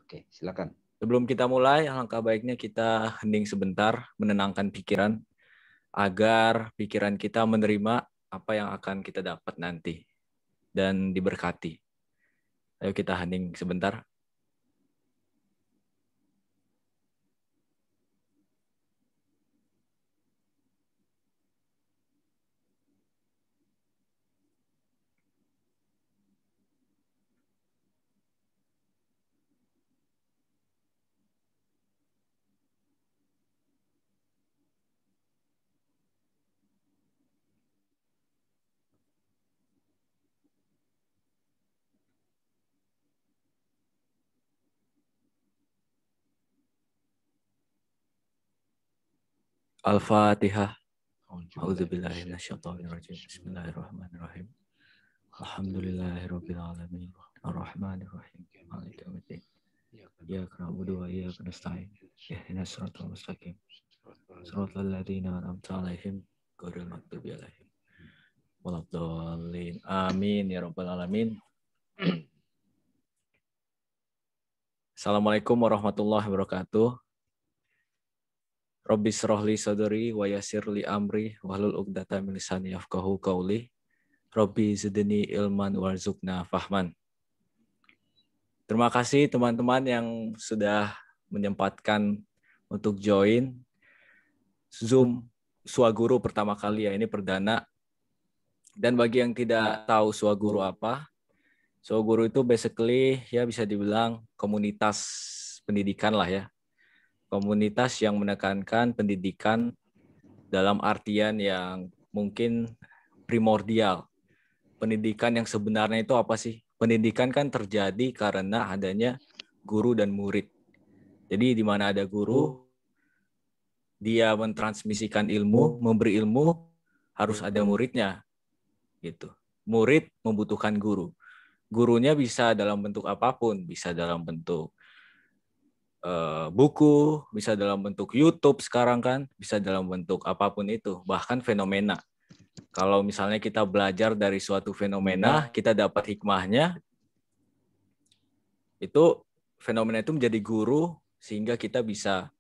Oke, silakan. Sebelum kita mulai, alangkah baiknya kita hening sebentar, menenangkan pikiran, agar pikiran kita menerima apa yang akan kita dapat nanti dan diberkati. Ayo kita hening sebentar. Al-Fatihah. A'udzubillahi minasyaitonirrajim. Bismillahirrahmanirrahim. Alhamdulillahirabbil alamin. Arrahmanirrahim. Maliki yaumiddin. Iyyaka na'budu wa iyyaka nasta'in. Ihdinas siratal mustaqim. Shiratal ladzina an'amta 'alaihim ghairil maghdubi 'alaihim waladdallin. Amin ya rabbal alamin. Assalamualaikum warahmatullahi wabarakatuh. Rabbi shrah li sadri wa yassir li amri wahlul 'uqdatam min lisani yafqahu qawli. Rabbi zidni ilman warzuqna fahman. Terima kasih teman-teman yang sudah menyempatkan untuk join Zoom Swaguru pertama kali ya, ini perdana. Dan bagi yang tidak tahu Swaguru apa, Swaguru itu basically ya bisa dibilang komunitas pendidikan lah ya. Komunitas yang menekankan pendidikan dalam artian yang mungkin primordial. Pendidikan yang sebenarnya itu apa sih? Pendidikan kan terjadi karena adanya guru dan murid. Jadi di mana ada guru, dia mentransmisikan ilmu, memberi ilmu, harus ada muridnya. Gitu. Murid membutuhkan guru. Gurunya bisa dalam bentuk apapun, bisa dalam bentuk buku, bisa dalam bentuk YouTube sekarang kan, bisa dalam bentuk apapun itu, bahkan fenomena. Kalau misalnya kita belajar dari suatu fenomena, kita dapat hikmahnya, itu fenomena itu menjadi guru sehingga kita bisa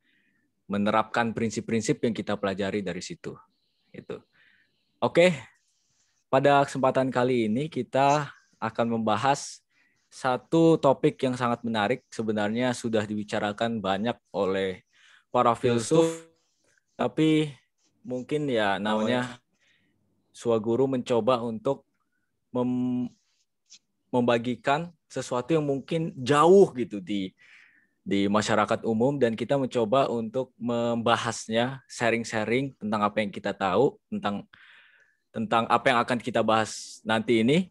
menerapkan prinsip-prinsip yang kita pelajari dari situ. Itu. Oke, pada kesempatan kali ini kita akan membahas satu topik yang sangat menarik, sebenarnya sudah dibicarakan banyak oleh para filsuf, tapi mungkin ya namanya Swaguru mencoba untuk membagikan sesuatu yang mungkin jauh gitu di masyarakat umum, dan kita mencoba untuk membahasnya, sharing-sharing tentang apa yang kita tahu, tentang apa yang akan kita bahas nanti ini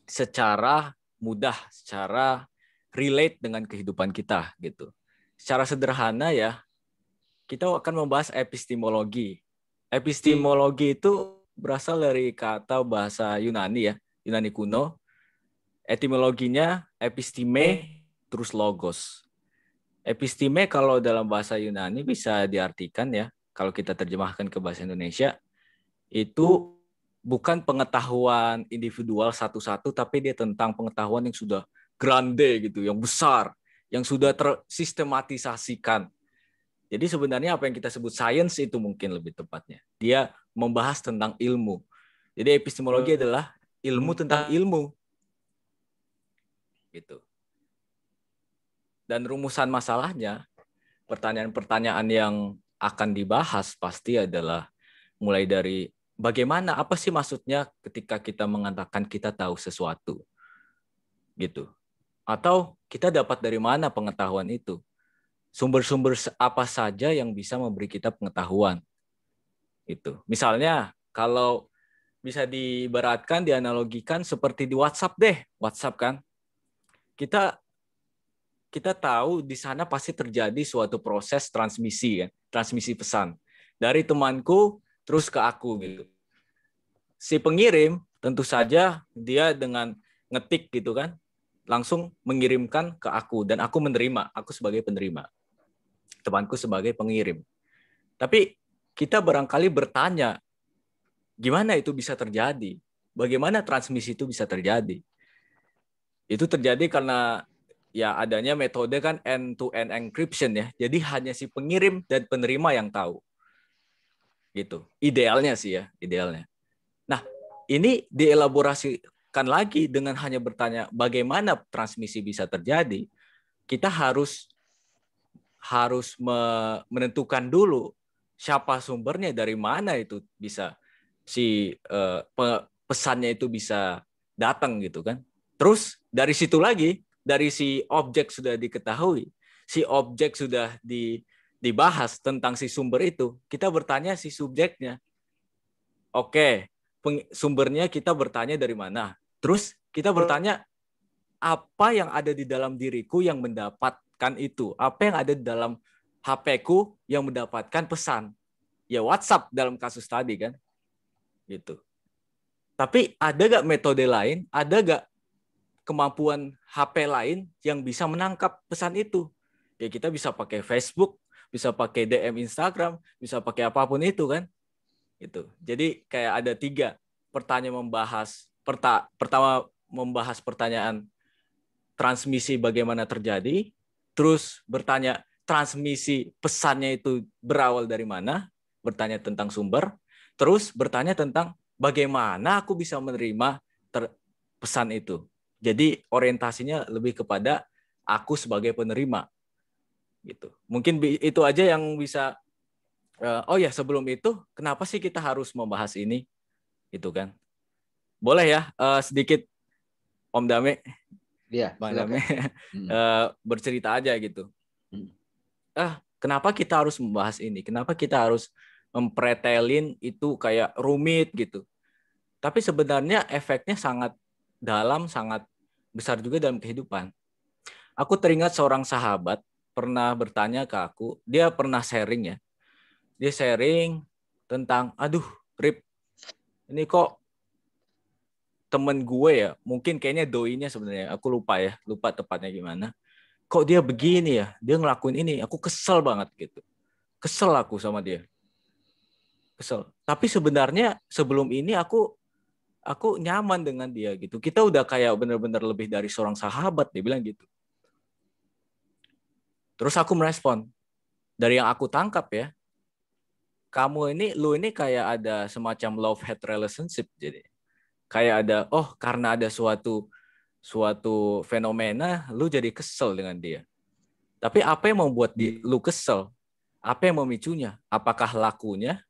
secara mudah, secara relate dengan kehidupan kita gitu. Secara sederhana ya, kita akan membahas epistemologi. Epistemologi itu berasal dari kata bahasa Yunani ya, Yunani kuno. Etimologinya episteme terus logos. Episteme kalau dalam bahasa Yunani bisa diartikan ya, kalau kita terjemahkan ke bahasa Indonesia, itu bukan pengetahuan individual satu-satu, tapi dia tentang pengetahuan yang sudah grande gitu, yang besar, yang sudah tersistematisasikan. Jadi sebenarnya apa yang kita sebut science itu mungkin lebih tepatnya. Dia membahas tentang ilmu. Jadi epistemologi adalah ilmu tentang ilmu. Gitu. Dan rumusan masalahnya, pertanyaan-pertanyaan yang akan dibahas pasti adalah mulai dari bagaimana, apa sih maksudnya ketika kita mengatakan kita tahu sesuatu, gitu. Atau kita dapat dari mana pengetahuan itu? Sumber-sumber apa saja yang bisa memberi kita pengetahuan? Gitu. Misalnya, kalau bisa diibaratkan, dianalogikan seperti di WhatsApp deh. WhatsApp kan, kita tahu di sana pasti terjadi suatu proses transmisi kan, transmisi pesan dari temanku terus ke aku gitu. Si pengirim tentu saja dia dengan ngetik gitu kan, langsung mengirimkan ke aku dan aku menerima, aku sebagai penerima, temanku sebagai pengirim. Tapi kita barangkali bertanya, gimana itu bisa terjadi? Bagaimana transmisi itu bisa terjadi? Itu terjadi karena ya adanya metode kan end-to-end encryption ya. Jadi hanya si pengirim dan penerima yang tahu. Gitu. Idealnya sih ya, idealnya. Nah, ini dielaborasikan lagi dengan hanya bertanya bagaimana transmisi bisa terjadi. Kita harus menentukan dulu siapa sumbernya, dari mana itu bisa si pesannya itu bisa datang gitu kan. Terus dari situ lagi, dari si objek sudah diketahui, si objek sudah dibahas tentang si sumber itu, kita bertanya si subjeknya. Oke, sumbernya kita bertanya dari mana. Terus kita bertanya apa yang ada di dalam diriku yang mendapatkan itu, apa yang ada di dalam HP-ku yang mendapatkan pesan. Ya WhatsApp dalam kasus tadi kan, gitu. Tapi ada gak metode lain, ada gak kemampuan HP lain yang bisa menangkap pesan itu? Ya kita bisa pakai Facebook, bisa pakai DM Instagram, bisa pakai apapun itu kan. Gitu. Jadi kayak ada 3 pertanyaan pertama membahas pertanyaan transmisi bagaimana terjadi, terus bertanya transmisi pesannya itu berawal dari mana, bertanya tentang sumber, terus bertanya tentang bagaimana aku bisa menerima pesan itu. Jadi orientasinya lebih kepada aku sebagai penerima. Gitu. Mungkin itu aja yang bisa. Oh ya, sebelum itu, kenapa sih kita harus membahas ini? Itu kan. Boleh ya, sedikit Om Dame, Iya, Bang silakan. Dame, bercerita aja gitu. Kenapa kita harus membahas ini? Kenapa kita harus mempretelin itu kayak rumit gitu? Tapi sebenarnya efeknya sangat dalam, sangat besar juga dalam kehidupan. Aku teringat seorang sahabat pernah bertanya ke aku, dia pernah sharing ya. Dia sharing tentang, aduh, Rip, ini kok temen gue ya, mungkin kayaknya doinya sebenarnya, aku lupa ya, lupa tepatnya gimana. Kok dia begini ya, dia ngelakuin ini, aku kesel banget gitu. Kesel aku sama dia. Kesel. Tapi sebenarnya sebelum ini aku nyaman dengan dia gitu. Kita udah kayak benar-benar lebih dari seorang sahabat, dia bilang gitu. Terus aku merespon, dari yang aku tangkap ya, lu ini kayak ada semacam love-hate relationship. Jadi kayak ada, karena ada suatu fenomena, lu jadi kesel dengan dia. Tapi apa yang membuat lu kesel? Apa yang memicunya? Apakah lakunya?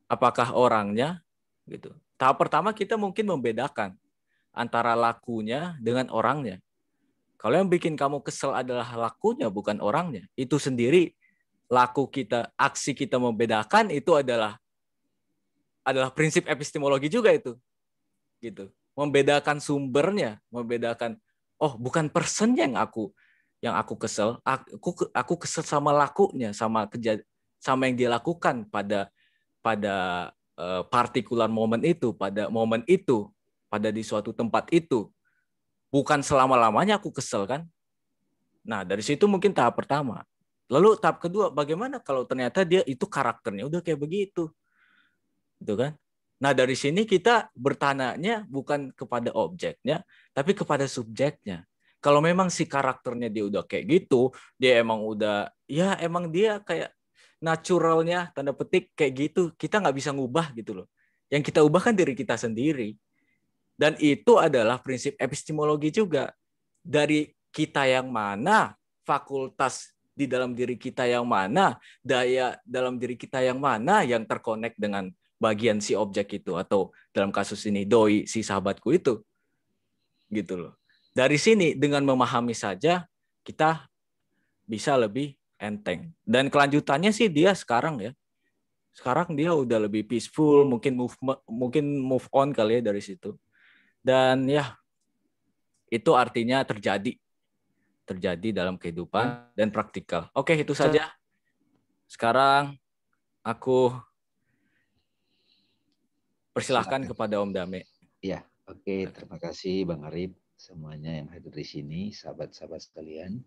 Apakah orangnya? Gitu. Tahap pertama kita mungkin membedakan antara lakunya dengan orangnya. Kalau yang bikin kamu kesel adalah lakunya, bukan orangnya. Itu sendiri laku kita, aksi kita membedakan itu adalah prinsip epistemologi juga itu. Gitu. Membedakan sumbernya, membedakan bukan person yang aku kesel, aku kesel sama lakunya, sama yang dia lakukan pada partikular momen itu, pada momen itu, pada di suatu tempat itu. Bukan selama-lamanya aku kesel kan. Nah, dari situ mungkin tahap pertama. Lalu tahap kedua, bagaimana kalau ternyata dia itu karakternya udah kayak begitu. Gitu kan? Nah, dari sini kita bertanya bukan kepada objeknya, tapi kepada subjeknya. Kalau memang si karakternya dia udah kayak gitu, dia emang udah, ya emang dia kayak naturalnya, tanda petik kayak gitu, kita nggak bisa ngubah gitu loh. Yang kita ubah kan diri kita sendiri. Dan itu adalah prinsip epistemologi juga. Dari kita yang mana, fakultas di dalam diri kita yang mana, daya dalam diri kita yang mana yang terkonek dengan bagian si objek itu, atau dalam kasus ini doi si sahabatku itu. Gitu loh. Dari sini dengan memahami saja kita bisa lebih enteng. Dan kelanjutannya sih dia sekarang ya. Sekarang dia udah lebih peaceful, mungkin move on kali ya dari situ. Dan ya itu artinya terjadi dalam kehidupan dan praktikal. Oke, itu saja. Sekarang aku persilahkan kepada Om Dame. Iya, oke. Terima kasih Bang Arif, semuanya yang hadir di sini, sahabat-sahabat sekalian.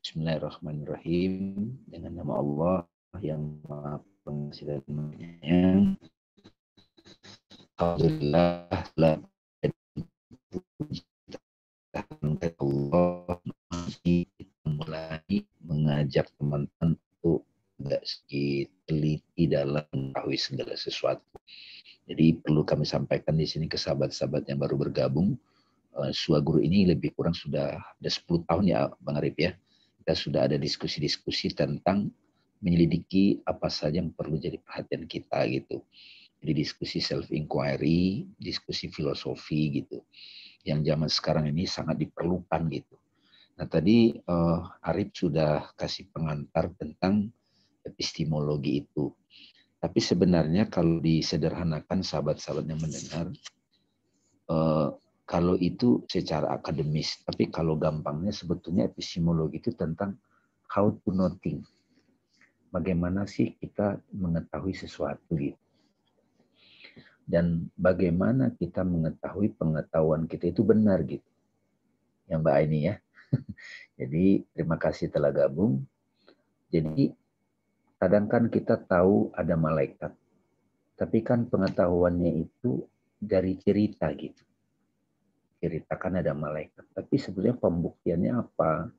Bismillahirrahmanirrahim. Dengan nama Allah yang Maha Pengasih dan Penyayang. Alhamdulillah, Allah mengajak teman-teman untuk tidak sedikit teliti dalam mengetahui segala sesuatu. Jadi perlu kami sampaikan di sini ke sahabat-sahabat yang baru bergabung. Suaguru ini lebih kurang sudah ada 10 tahun ya Bang Arif ya. Kita sudah ada diskusi-diskusi tentang menyelidiki apa saja yang perlu jadi perhatian kita gitu. Jadi diskusi self-inquiry, diskusi filosofi gitu. Yang zaman sekarang ini sangat diperlukan gitu. Nah tadi Arif sudah kasih pengantar tentang epistemologi itu. Tapi sebenarnya kalau disederhanakan sahabat-sahabat yang mendengar, kalau itu secara akademis, tapi kalau gampangnya sebetulnya epistemologi itu tentang how to know things. Bagaimana sih kita mengetahui sesuatu gitu. Dan bagaimana kita mengetahui pengetahuan kita itu benar gitu. Yang Mbak Aini ya. Jadi terima kasih telah gabung. Jadi kadang kan kita tahu ada malaikat. Tapi kan pengetahuannya itu dari cerita gitu. Ceritakan ada malaikat. Tapi sebenarnya pembuktiannya apa?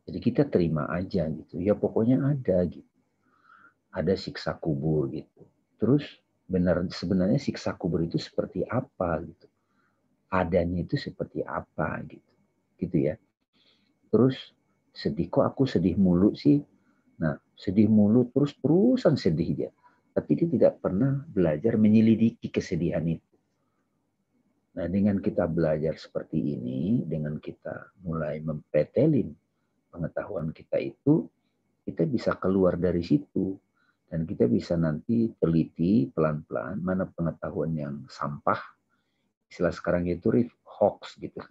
Jadi kita terima aja gitu. Ya pokoknya ada gitu. Ada siksa kubur gitu. Terus sebenarnya siksa kubur itu seperti apa gitu. Adanya itu seperti apa gitu. Gitu ya. Terus sedih kok aku sedih mulu sih. Nah, sedih mulu terus-terusan sedih dia. Tapi dia tidak pernah belajar menyelidiki kesedihan itu. Nah, dengan kita belajar seperti ini, dengan kita mulai mempretelin pengetahuan kita itu, kita bisa keluar dari situ. Dan kita bisa nanti teliti pelan-pelan mana pengetahuan yang sampah. Istilah sekarang itu hoax gitu.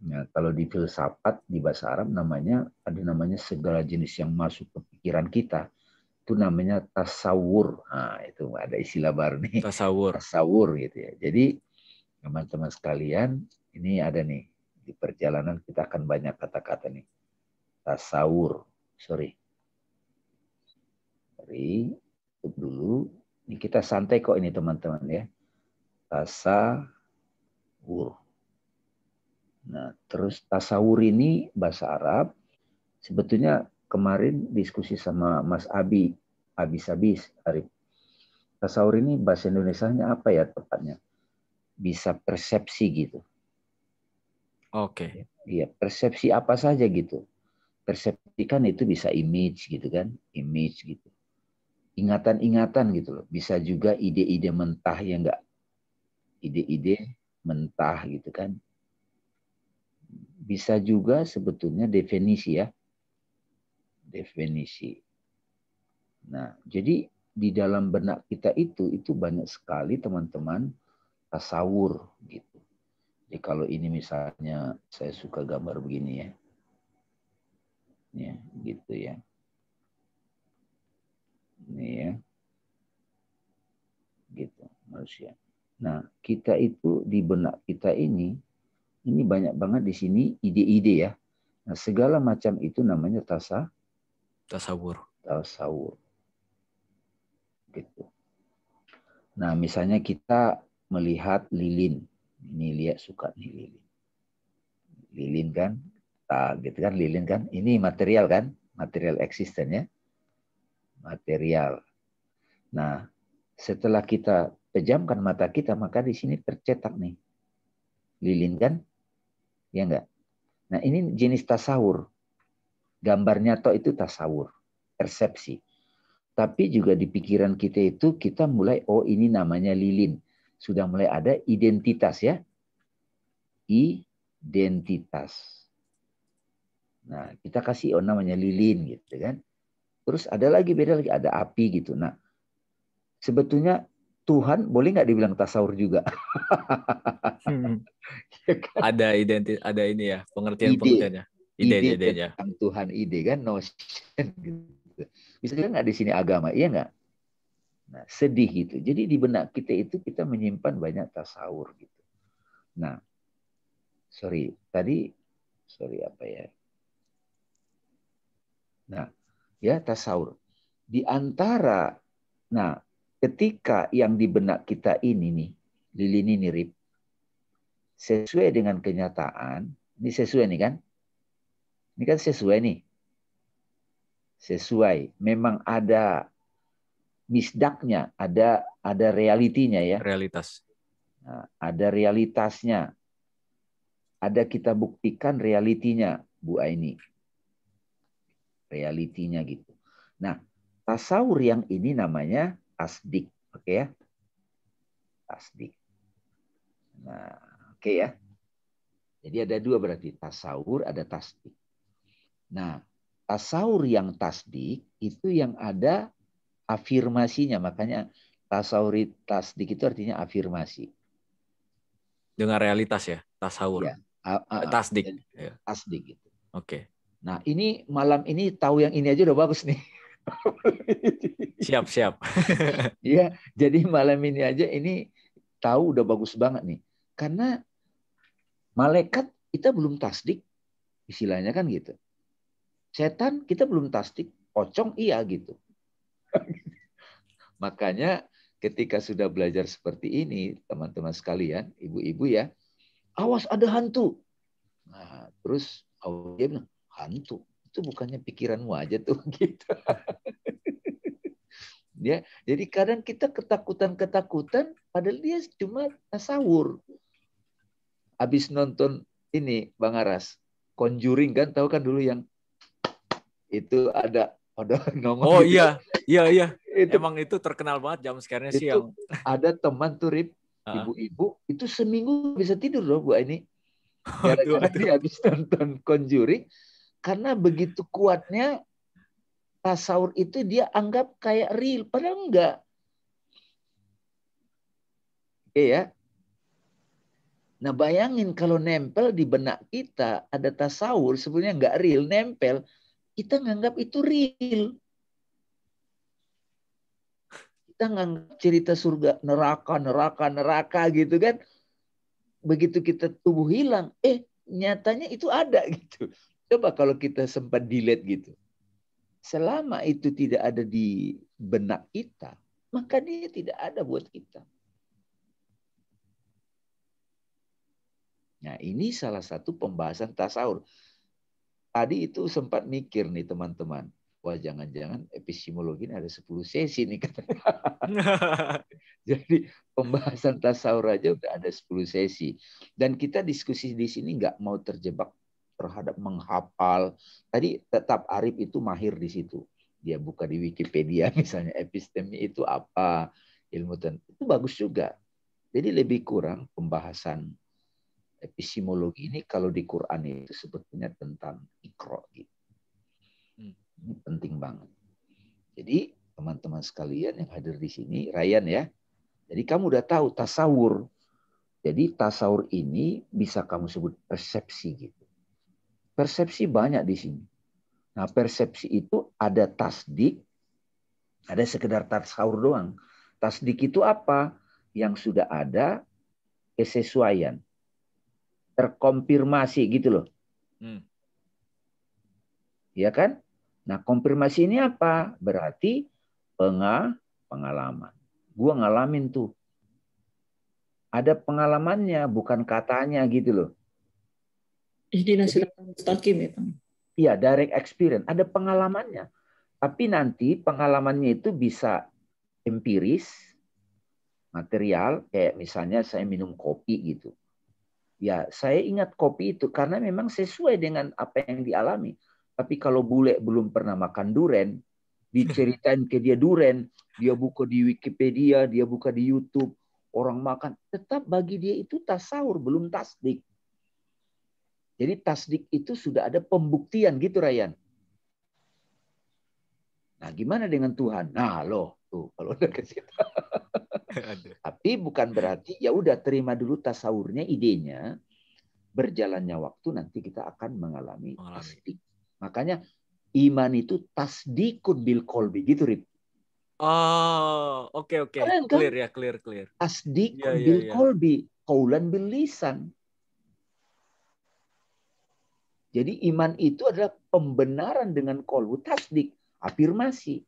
Nah, kalau di filsafat di bahasa Arab ada namanya segala jenis yang masuk ke pikiran kita. Itu namanya tasawur. Nah, itu ada istilah baru nih. Tasawur gitu ya. Jadi teman-teman sekalian, ini ada nih di perjalanan kita akan banyak kata-kata nih. Tasawur. Sorry, tutup dulu. Ini kita santai kok ini teman-teman ya. Tasawur. Nah, terus tasawur ini bahasa Arab. Sebetulnya kemarin diskusi sama Mas Abi Sabis, Arif. Tasawur ini bahasa Indonesianya apa ya tepatnya? Bisa persepsi gitu. Oke. Iya, persepsi apa saja gitu. Persepsi kan itu bisa image gitu kan, image gitu. Ingatan-ingatan gitu loh. Bisa juga ide-ide mentah ya enggak? Ide-ide mentah gitu kan. Bisa juga sebetulnya definisi ya. Definisi. Nah, jadi di dalam benak kita itu banyak sekali teman-teman tasawur gitu. Jadi kalau ini misalnya saya suka gambar begini ya. Ya, gitu ya. Ini ya. Gitu, manusia. Nah, kita itu di benak kita ini banyak banget di sini ide-ide ya. Nah, segala macam itu namanya tasawur. Tasawur. Gitu. Nah, misalnya kita melihat lilin. Ini lihat suka nih lilin. Lilin kan, gitu kan lilin kan. Ini material kan, material eksistennya. Material. Nah, setelah kita pejamkan mata kita, maka di sini tercetak nih. Lilin kan? Ya enggak? Nah, ini jenis tasawur. Gambarnya toh itu tasawur, persepsi. Tapi juga di pikiran kita itu kita mulai, oh ini namanya lilin. Sudah mulai ada identitas ya. Identitas. Nah, kita kasih oh namanya lilin gitu kan. Terus ada lagi beda lagi, ada api gitu. Nah, sebetulnya Tuhan boleh nggak dibilang tasawur juga? Ada identitas, ada ini ya, pengertiannya. Ide tentang Tuhan, ide kan, notion gitu. Bisa juga nggak di sini agama, iya nggak? Nah, sedih gitu. Jadi di benak kita itu kita menyimpan banyak tasawur gitu. Nah, sorry apa ya? Nah, ya tasawur. Di antara, nah, ketika yang di benak kita ini nih, lilin ini Rip, sesuai dengan kenyataan, ini sesuai nih kan? Ini kan sesuai nih. sesuai. Memang ada misdaknya, ada realitinya ya. Realitas. Nah, ada realitasnya. Ada kita buktikan realitinya, Bu Aini. Realitinya gitu. Nah, tasawur yang ini namanya tasdik. Oke ya? Tasdik. Nah, oke ya. Jadi ada dua berarti. Tasawur, ada tasdik. Nah, tasawur yang tasdik itu yang ada afirmasinya. Makanya tasawur tasdik itu artinya afirmasi. Dengan realitas ya, tasawur. Ya, Tasdik. Ya. Tasdik gitu. Oke. Nah, ini malam ini tahu yang ini aja udah bagus nih. Siap. Iya, jadi malam ini aja ini tahu udah bagus banget nih. Karena malaikat kita belum tasdik, istilahnya kan gitu. Setan kita belum tasdik, pocong iya gitu. Makanya ketika sudah belajar seperti ini, teman-teman sekalian, ibu-ibu ya, awas ada hantu. Nah, terus dia bilang, hantu? Itu bukannya pikiranmu aja tuh gitu. Ya, jadi kadang kita ketakutan, padahal dia cuma tasawur. Habis nonton ini, Bang Aras, Conjuring kan, tahu kan dulu yang itu ada nongol Oh gitu. iya. Itu, emang itu terkenal banget jam sekarang sih itu yang ada teman tuh Rip, ibu-ibu itu seminggu bisa tidur loh Bu ini. Gara-gara dia habis nonton Conjuring, karena begitu kuatnya tasawur itu dia anggap kayak real, padahal enggak. Oke ya. Nah bayangin kalau nempel di benak kita ada tasawur sebenarnya enggak real, nempel, kita nganggap itu real. Kita nganggap cerita surga, neraka gitu kan. Begitu kita tubuh hilang, nyatanya itu ada gitu. Coba kalau kita sempat delete gitu. Selama itu tidak ada di benak kita, maka dia tidak ada buat kita. Nah, ini salah satu pembahasan tasawur. Tadi itu sempat mikir nih teman-teman. Wah, jangan-jangan epistemologi ini ada 10 sesi nih. Jadi pembahasan tasawur aja udah ada 10 sesi. Dan kita diskusi di sini nggak mau terjebak terhadap menghafal. Tadi tetap Arif itu mahir di situ. Dia buka di Wikipedia misalnya epistemi itu apa, ilmu itu bagus juga. Jadi lebih kurang pembahasan epistemologi ini kalau di Quran itu sebetulnya tentang ikro gitu. Ini penting banget. Jadi teman-teman sekalian yang hadir di sini, Ryan ya. Jadi kamu udah tahu tasawur. Jadi tasawur ini bisa kamu sebut persepsi gitu. Persepsi banyak di sini. Nah, persepsi itu ada tasdik, ada sekedar tasawur doang. Tasdik itu apa? Yang sudah ada kesesuaian. Terkonfirmasi gitu loh. Ya kan? Nah, konfirmasi ini apa? Berarti pengalaman. Gua ngalamin tuh. Ada pengalamannya, bukan katanya gitu loh. Jadi mustaqim ya, Bang. Iya, direct experience. Ada pengalamannya. Tapi nanti pengalamannya itu bisa empiris, material, kayak misalnya saya minum kopi gitu. Ya, saya ingat kopi itu karena memang sesuai dengan apa yang dialami. Tapi kalau bule belum pernah makan duren, diceritain ke dia duren, dia buka di Wikipedia, dia buka di YouTube, orang makan, tetap bagi dia itu tasawur, belum tasdik. Jadi tasdik itu sudah ada pembuktian gitu, Ryan. Nah, gimana dengan Tuhan? Nah, loh, tuh kalau udah ke situ. Tapi bukan berarti ya udah terima dulu tasawurnya, idenya. Berjalannya waktu nanti kita akan mengalami tasdik. Makanya iman itu tasdikun bil qalbi gitu, Rip. Oh, oke. Clear ya, clear. Tasdikun bil qalbi, qaulan bil lisan. Jadi iman itu adalah pembenaran dengan qalbu, tasdik, afirmasi.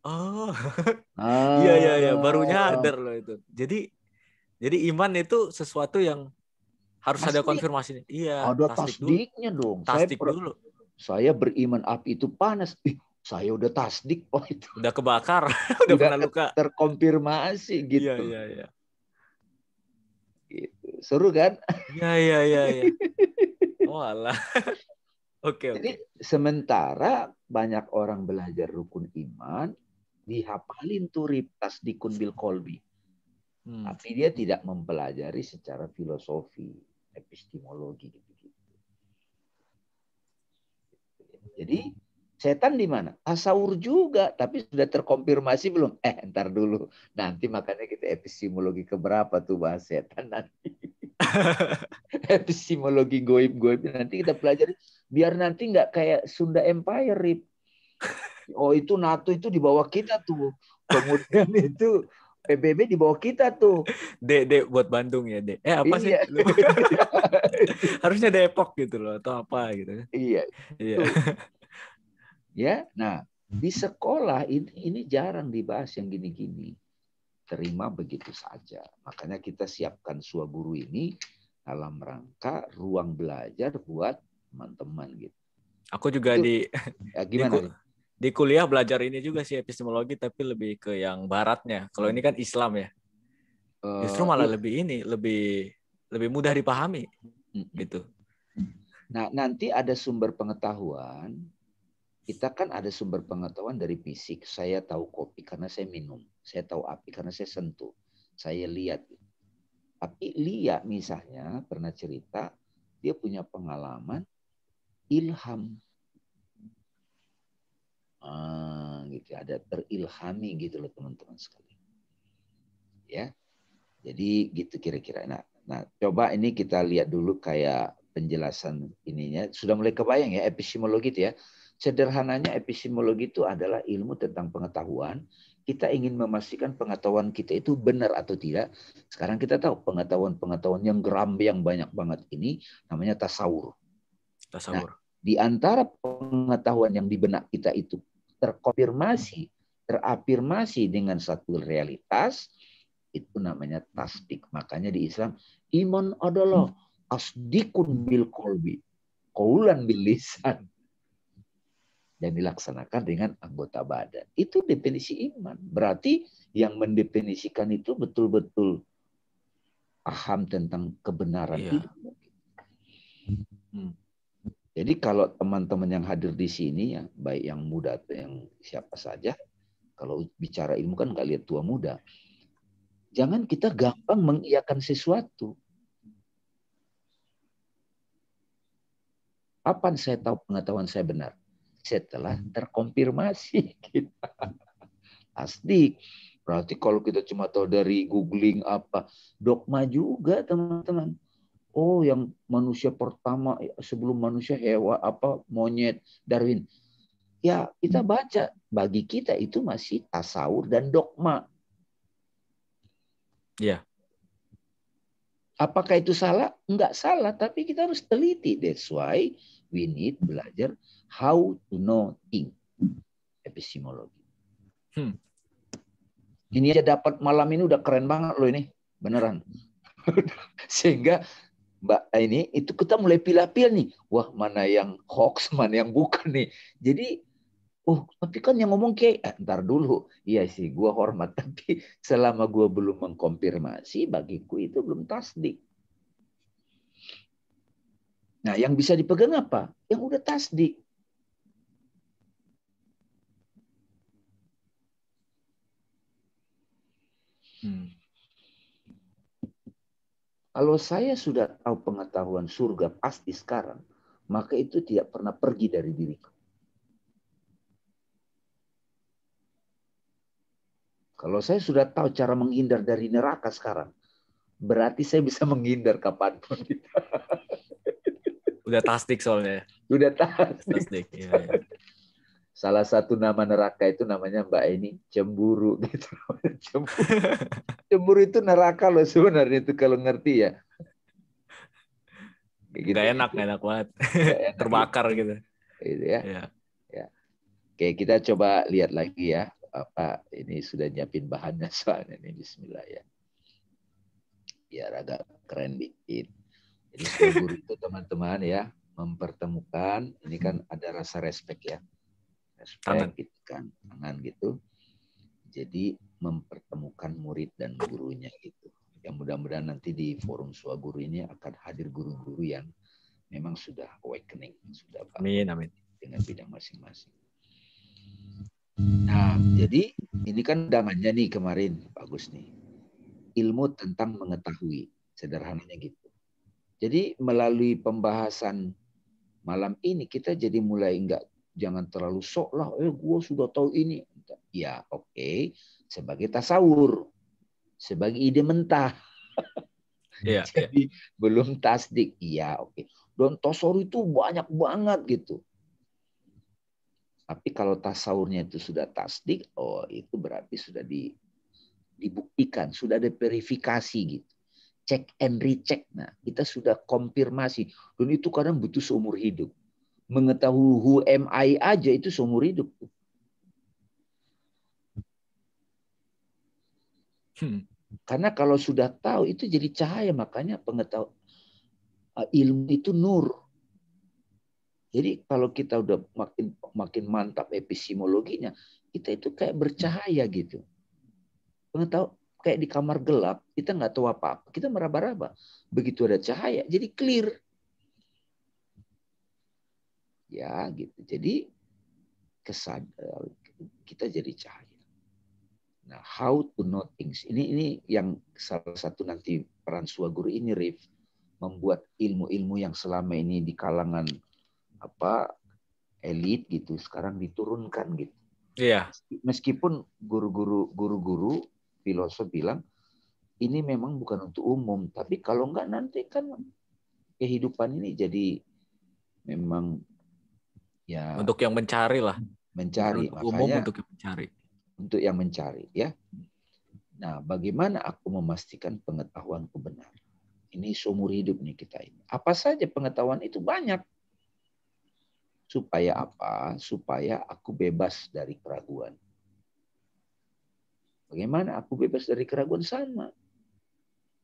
Oh. Iya, baru nyadar loh itu. Jadi iman itu sesuatu yang harus tasdik. Ada konfirmasi. Iya, ada tasdiknya dong. Tasdik dulu. saya beriman api itu panas. Saya udah tasdik, oh itu Udah kebakar, udah pernah luka. Terkonfirmasi gitu. Iya. Gitu. Seru kan? Iya. Oh alah. Jadi sementara banyak orang belajar rukun iman, dihafalin tuh tasdikun bil kolbi. Tapi dia tidak mempelajari secara filosofi, epistemologi gitu. Jadi setan di mana? Tasawur juga, tapi sudah terkonfirmasi belum? Entar dulu. Nanti makanya kita epistemologi keberapa tuh bahas setan nanti. Epistemologi goib-goib nanti kita pelajari. Biar nanti nggak kayak Sunda Empire, Rip. Oh itu NATO itu di bawah kita tuh. Kemudian itu PBB di bawah kita tuh. D buat Bandung ya, D. Apa sih? Harusnya Depok gitu loh, atau apa gitu. Iya. Ya, nah di sekolah ini jarang dibahas yang gini-gini. Terima begitu saja. Makanya kita siapkan Suaguru ini dalam rangka ruang belajar buat teman-teman gitu. Aku juga gimana? Di kuliah belajar ini juga sih epistemologi, tapi lebih ke yang baratnya. Kalau ini kan Islam ya. Justru malah lebih mudah dipahami gitu. Nah, nanti ada sumber pengetahuan. Kita kan ada sumber pengetahuan dari fisik. Saya tahu kopi karena saya minum. Saya tahu api karena saya sentuh. Saya lihat. Tapi Lia misalnya pernah cerita, dia punya pengalaman ilham. Gitu, ada terilhami gitu loh teman-teman sekalian. Ya. Jadi gitu kira-kira. Nah, coba ini kita lihat dulu kayak penjelasan ininya. Sudah mulai kebayang ya epistemologi itu ya. Sederhananya epistemologi itu adalah ilmu tentang pengetahuan. Kita ingin memastikan pengetahuan kita itu benar atau tidak. Sekarang kita tahu pengetahuan yang geram yang banyak banget ini namanya tasawur. Nah, di antara pengetahuan yang di benak kita itu terafirmasi dengan satu realitas, itu namanya tasdik. Makanya di Islam, iman adalah tasdikun bil kolbi, qaulan bil lisan. Dan dilaksanakan dengan anggota badan. Itu definisi iman. Berarti yang mendefinisikan itu betul-betul paham tentang kebenaran ilmu. Jadi kalau teman-teman yang hadir di sini, ya, baik yang muda atau yang siapa saja, kalau bicara ilmu kan nggak lihat tua muda. Jangan kita gampang mengiyakan sesuatu. Kapan saya tahu pengetahuan saya benar? Setelah terkonfirmasi kita. Tasdik. Berarti kalau kita cuma tahu dari googling apa, dogma juga teman-teman. Oh, yang manusia pertama sebelum manusia hewan apa monyet Darwin. Ya, kita baca. Bagi kita itu masih tasawur dan dogma. Iya. Apakah itu salah? Enggak salah, tapi kita harus teliti. That's why we need belajar how to know things. Epistemologi. Ini aja dapat malam ini udah keren banget loh ini. Beneran. Sehingga Mbak ini itu kita mulai pilih-pilih nih. Wah, mana yang hoax, mana yang bukan nih. Jadi, tapi kan yang ngomong kayak, ntar dulu. Iya sih, gue hormat. Tapi selama gue belum mengkonfirmasi, bagiku itu belum tasdik. Nah, yang bisa dipegang apa? Yang udah tasdik. Kalau saya sudah tahu pengetahuan surga pasti sekarang, maka itu tidak pernah pergi dari diriku. Kalau saya sudah tahu cara menghindar dari neraka sekarang, berarti saya bisa menghindar kapanpun. Udah tasdik soalnya. Udah tasdik. Ya. Salah satu nama neraka itu namanya Mbak ini cemburu gitu. Cemburu itu neraka loh sebenarnya itu kalau ngerti ya. Gak enak banget. Terbakar gitu. Gitu ya. Ya. Oke, kita coba lihat lagi ya. Apa ini sudah nyiapin bahannya soalnya ini bismillah ya. Biar agak keren dikit. Jadi guru itu teman-teman ya mempertemukan, ini kan ada rasa respect ya. Respect Tangan. gitu kan, tangan gitu. Jadi mempertemukan murid dan gurunya gitu. Yang mudah-mudahan nanti di forum Swaguru ini akan hadir guru-guru yang memang sudah awakening, sudah bangun Amin. dengan bidang masing-masing. Nah, jadi ini kan undangannya nih kemarin, bagus nih. Ilmu tentang mengetahui, sederhananya gitu. Jadi melalui pembahasan malam ini kita jadi mulai jangan terlalu sok lah, gue sudah tahu ini. Ya oke, sebagai tasawur, sebagai ide mentah. Iya. Jadi belum tasdik, iya oke. Dan tasawur itu banyak banget gitu. Tapi kalau tasawurnya itu sudah tasdik, oh itu berarti sudah dibuktikan, sudah ada verifikasi gitu. Check and recheck. Nah, kita sudah konfirmasi. Dan itu kadang butuh seumur hidup. Mengetahui who am I aja itu seumur hidup. Karena kalau sudah tahu itu jadi cahaya, makanya pengetahuan ilmu itu nur. Jadi kalau kita udah makin mantap epistemologinya, kita itu kayak bercahaya gitu. Pengetahuan kayak di kamar gelap, kita nggak tahu apa-apa, kita meraba-raba. Begitu ada cahaya, jadi clear. Ya gitu. Jadi kita jadi cahaya. Nah, how to know things. Ini yang salah satu nanti peran Swaguru ini, Rif, membuat ilmu-ilmu yang selama ini di kalangan elit gitu sekarang diturunkan gitu. Iya. Meskipun guru-guru filosof bilang ini memang bukan untuk umum, tapi kalau enggak nanti kan kehidupan ini jadi memang ya Untuk yang mencari lah. Mencari, untuk makanya umum, untuk yang mencari. Untuk yang mencari ya. Nah, bagaimana aku memastikan pengetahuanku benar? Ini seumur hidup nih kita ini. Apa saja pengetahuan itu banyak. Supaya apa? Supaya aku bebas dari keraguan. Bagaimana aku bebas dari keraguan? Sama.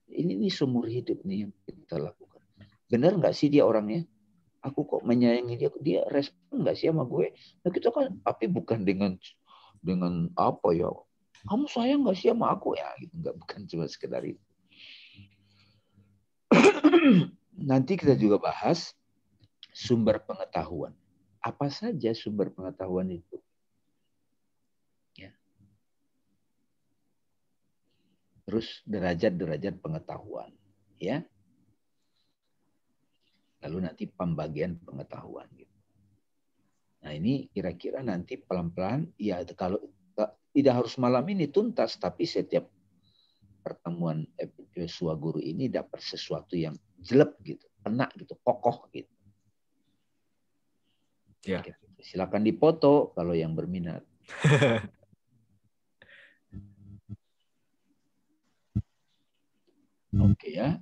Ini seumur hidup nih yang kita lakukan. Benar nggak sih dia orangnya? Aku kok menyayangi dia? Dia respon nggak sih sama gue? Nah kita kan, tapi bukan dengan apa ya? Kamu sayang nggak sih sama aku ya? Gitu nggak, bukan cuma sekedar itu. Nanti kita juga bahas sumber pengetahuan. Apa saja sumber pengetahuan itu? Ya. Terus derajat-derajat pengetahuan, ya. Lalu nanti pembagian pengetahuan. Gitu. Nah ini kira-kira nanti pelan-pelan, ya kalau tidak harus malam ini tuntas, tapi setiap pertemuan Swaguru ini dapat sesuatu yang jelek gitu, kena gitu, kokoh gitu. Ya. Silakan dipoto kalau yang berminat. Oke ya.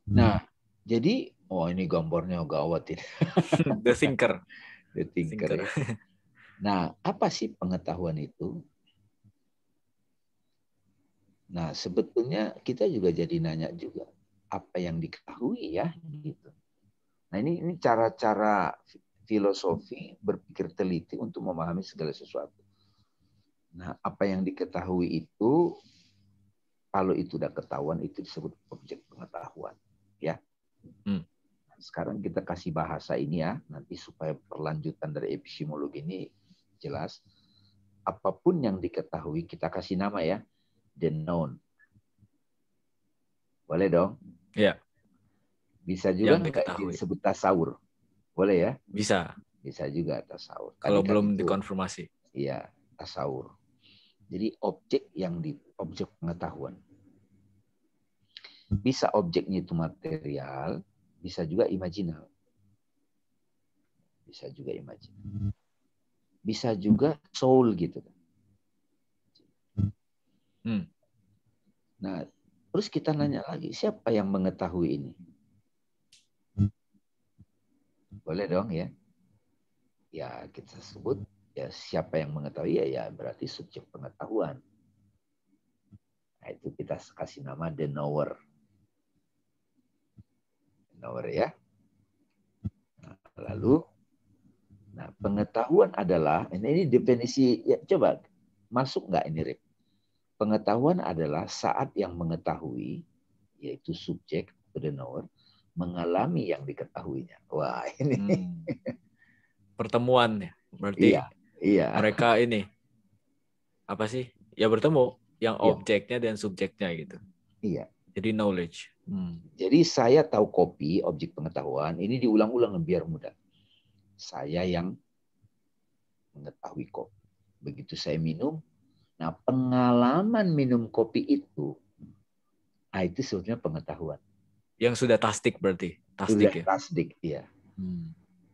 Nah, jadi ini gambarnya gawat ini. The Thinker. The Thinker. Ya. Nah, apa sih pengetahuan itu? Nah, sebetulnya kita juga jadi nanya juga apa yang diketahui ya gitu. Nah, ini cara-cara filosofi berpikir teliti untuk memahami segala sesuatu. Nah, apa yang diketahui itu kalau itu udah ketahuan itu disebut objek pengetahuan, ya. Sekarang kita kasih bahasa ini ya, nanti supaya perlanjutan dari epistemologi ini jelas. Apapun yang diketahui kita kasih nama ya, the known. Boleh dong? Iya. Bisa juga nggak disebut tasawur? Boleh ya? Bisa. Bisa juga tasawur. Kalau belum dikonfirmasi. Iya, tasawur. Jadi objek pengetahuan. Bisa objeknya itu material, bisa juga imajinal. Bisa juga imajinal. Bisa juga soul gitu. Nah, terus kita nanya lagi, siapa yang mengetahui ini? Boleh dong ya. Ya kita sebut ya siapa yang mengetahui ya berarti subjek pengetahuan. Itu kita kasih nama the knower. Knower ya. Lalu, pengetahuan adalah, ini definisi, ya, coba masuk nggak ini, Rip? Pengetahuan adalah saat yang mengetahui, yaitu subjek, the knower, mengalami yang diketahuinya. Wah, ini. Pertemuan ya. Berarti iya. mereka ini, apa sih? Ya bertemu, yang Iya. objeknya dan subjeknya gitu. Iya. Jadi knowledge. Jadi saya tahu kopi, objek pengetahuan, ini diulang-ulang biar mudah. Saya yang mengetahui kopi. Begitu saya minum, nah pengalaman minum kopi itu sebetulnya pengetahuan. Yang sudah tasdik berarti. Sudah Tasdik ya? tasdik, ya.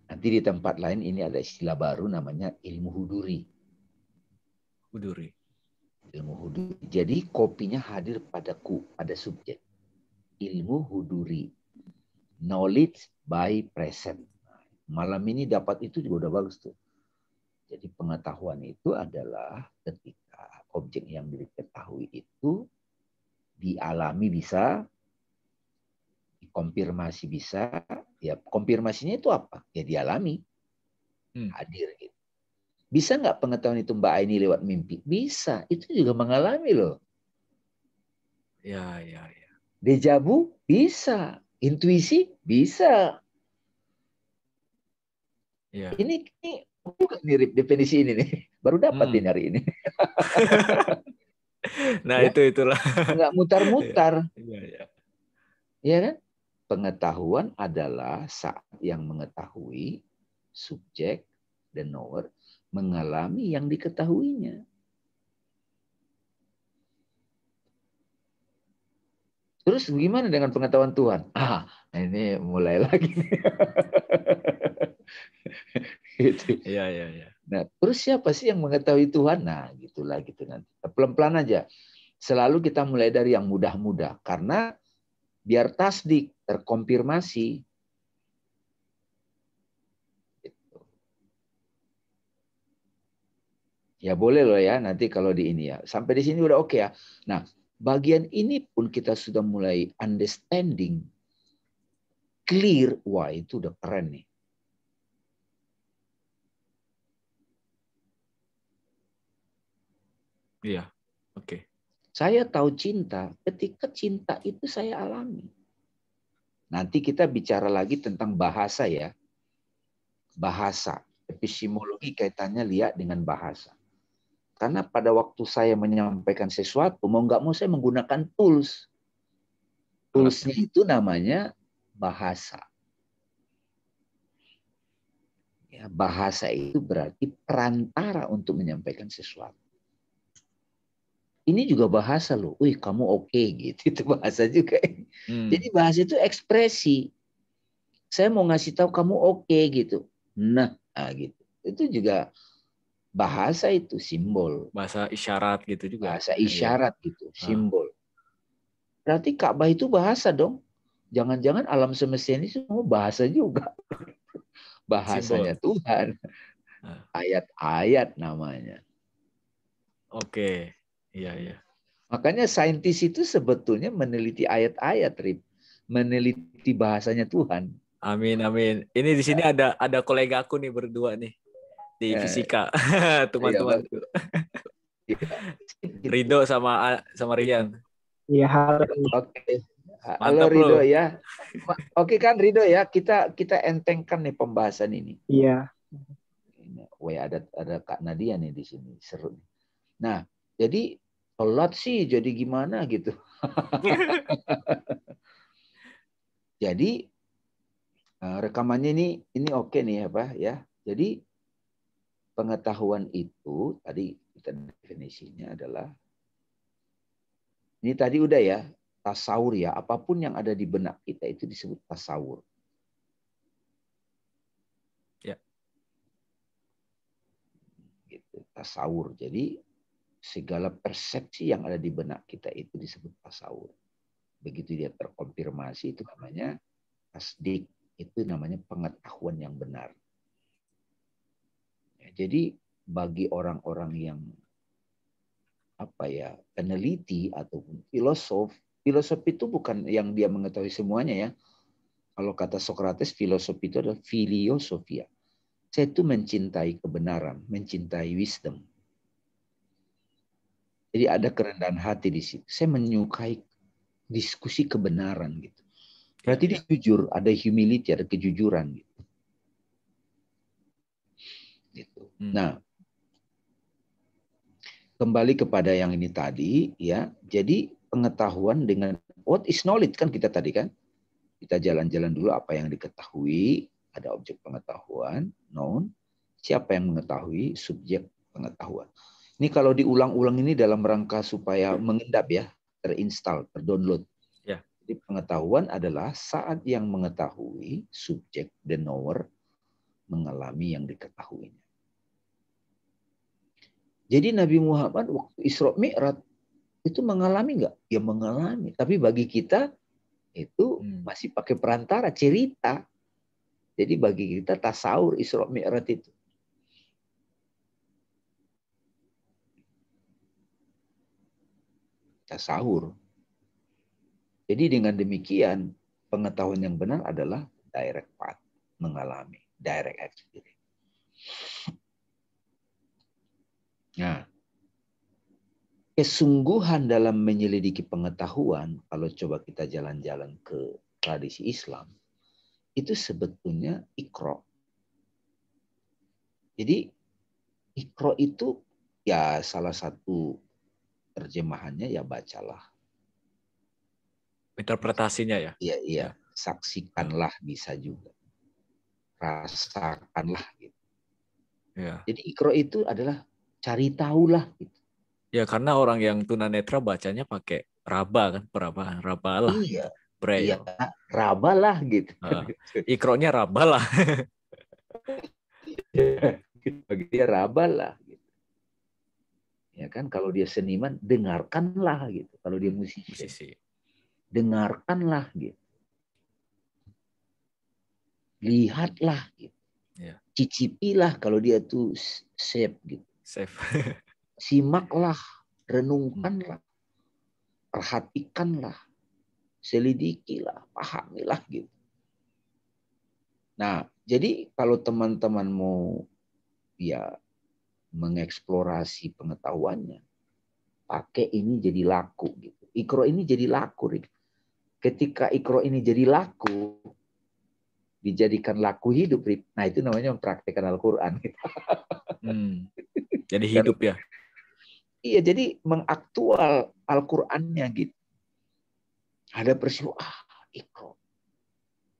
Nanti di tempat lain ini ada istilah baru namanya ilmu huduri. Ilmu huduri. Jadi kopinya hadir padaku, pada subjek. Ilmu huduri. Knowledge by present. Malam ini dapat itu juga udah bagus tuh. Jadi pengetahuan itu adalah ketika objek yang diketahui itu dialami bisa, dikonfirmasi bisa. Ya konfirmasinya itu apa? Ya dialami. Hadir gitu. Bisa nggak pengetahuan itu Mbak Aini lewat mimpi? Bisa. Itu juga mengalami loh. Ya. Deja vu? Bisa. Intuisi? Bisa. Ya. Ini bukan mirip definisi ini nih. Baru dapat ini hari ini. Nah, ya? itulah. Nggak mutar-mutar. Iya. Ya kan? Pengetahuan adalah saat yang mengetahui, subjek, dan knower, mengalami yang diketahuinya. Terus gimana dengan pengetahuan Tuhan? Ini mulai lagi. Gitu. Iya. Nah, terus siapa sih yang mengetahui Tuhan? Nah, gitulah gitu nanti. Pelan-pelan aja. Selalu kita mulai dari yang mudah-mudah. Karena biar tasdik, terkonfirmasi. Gitu. Ya boleh loh ya, nanti kalau di ini ya. Sampai di sini udah oke ya. Nah, bagian ini pun kita sudah mulai understanding, clear. Wah, itu udah keren nih. Iya, oke. Saya tahu cinta ketika cinta itu saya alami. Nanti kita bicara lagi tentang bahasa ya. Bahasa, epistemologi kaitannya lihat dengan bahasa. Karena pada waktu saya menyampaikan sesuatu, mau nggak mau saya menggunakan tools. Toolsnya itu namanya bahasa. Ya, bahasa itu berarti perantara untuk menyampaikan sesuatu. Ini juga bahasa loh. Wih, kamu oke gitu. Itu bahasa juga. Jadi bahasa itu ekspresi. Saya mau ngasih tahu kamu oke gitu. Nah, gitu. Itu juga bahasa itu, simbol. Bahasa isyarat gitu juga. Bahasa isyarat gitu, simbol. Berarti Ka'bah itu bahasa dong. Jangan-jangan alam semesta ini semua bahasa juga. Bahasanya simbol. Tuhan. Ayat-ayat namanya. Oke. Iya. Makanya saintis itu sebetulnya meneliti ayat-ayat, Rip. Meneliti bahasanya Tuhan. Amin. Ini di sini ada kolega aku nih berdua nih di fisika. Teman-teman. Rido sama Rian. Iya, halo. Oke. Halo Rido ya. Oke kan Rido ya, kita entengkan nih pembahasan ini. Iya. Ada Kak Nadia nih di sini, seru. Nah, jadi telat sih jadi gimana gitu. Jadi rekamannya ini oke nih ya. Jadi pengetahuan itu tadi kita definisinya adalah ini tadi udah ya, tasawur ya, apapun yang ada di benak kita itu disebut tasawur. Ya. Gitu, tasawur. Jadi segala persepsi yang ada di benak kita itu disebut tasawur. Begitu dia terkonfirmasi itu namanya tasdik, itu namanya pengetahuan yang benar. Ya, jadi bagi orang-orang yang peneliti ataupun filosof. Filosof itu bukan yang dia mengetahui semuanya ya. Kalau kata Socrates, filosofi itu adalah filiosophia. Saya itu mencintai kebenaran, mencintai wisdom. Jadi ada kerendahan hati di situ. Saya menyukai diskusi kebenaran gitu. Berarti dia jujur, ada humility, ada kejujuran gitu. Nah, kembali kepada yang ini tadi ya. Jadi pengetahuan dengan what is knowledge kan kita tadi kan. Kita jalan-jalan dulu apa yang diketahui, ada objek pengetahuan, known. Siapa yang mengetahui, subjek pengetahuan. Ini kalau diulang-ulang ini dalam rangka supaya mengendap ya, terinstall, terdownload. Ya. Jadi pengetahuan adalah saat yang mengetahui, subjek, the knower, mengalami yang diketahuinya. Jadi Nabi Muhammad waktu Isra Mi'raj itu mengalami nggak? Ya mengalami. Tapi bagi kita itu masih pakai perantara, cerita. Jadi bagi kita tasawur Isra Mi'raj itu. Tasawur. Jadi dengan demikian pengetahuan yang benar adalah direct path, mengalami, direct experience. Nah, kesungguhan dalam menyelidiki pengetahuan, kalau coba kita jalan-jalan ke tradisi Islam, itu sebetulnya Iqra. Jadi Iqra itu ya salah satu terjemahannya ya bacalah. Interpretasinya ya? Iya. Saksikanlah bisa juga. Rasakanlah gitu. Ya. Jadi Iqra itu adalah cari tahulah gitu. Ya karena orang yang tunanetra bacanya pakai raba kan, perabahan rabalah. Iya. Braille. Iya, rabalah gitu. Iqra-nya rabalah. Bagi dia rabalah gitu. Ya kan, kalau dia seniman dengarkanlah gitu. Kalau dia musisi. Dengarkanlah gitu. Lihatlah gitu. Ya. Cicipilah kalau dia tuh safe gitu. Safe. Simaklah, renungkanlah. Perhatikanlah. Selidikilah, pahamilah gitu. Nah, jadi kalau teman-teman mau ya mengeksplorasi pengetahuannya, pakai ini jadi laku gitu. Iqra ini jadi laku. Ketika Iqra ini jadi laku, dijadikan laku hidup, nah itu namanya mempraktikkan Al-Quran. Jadi hidup ya? Iya, jadi mengaktual Al-Qurannya gitu. Ada peristiwa, Iqra.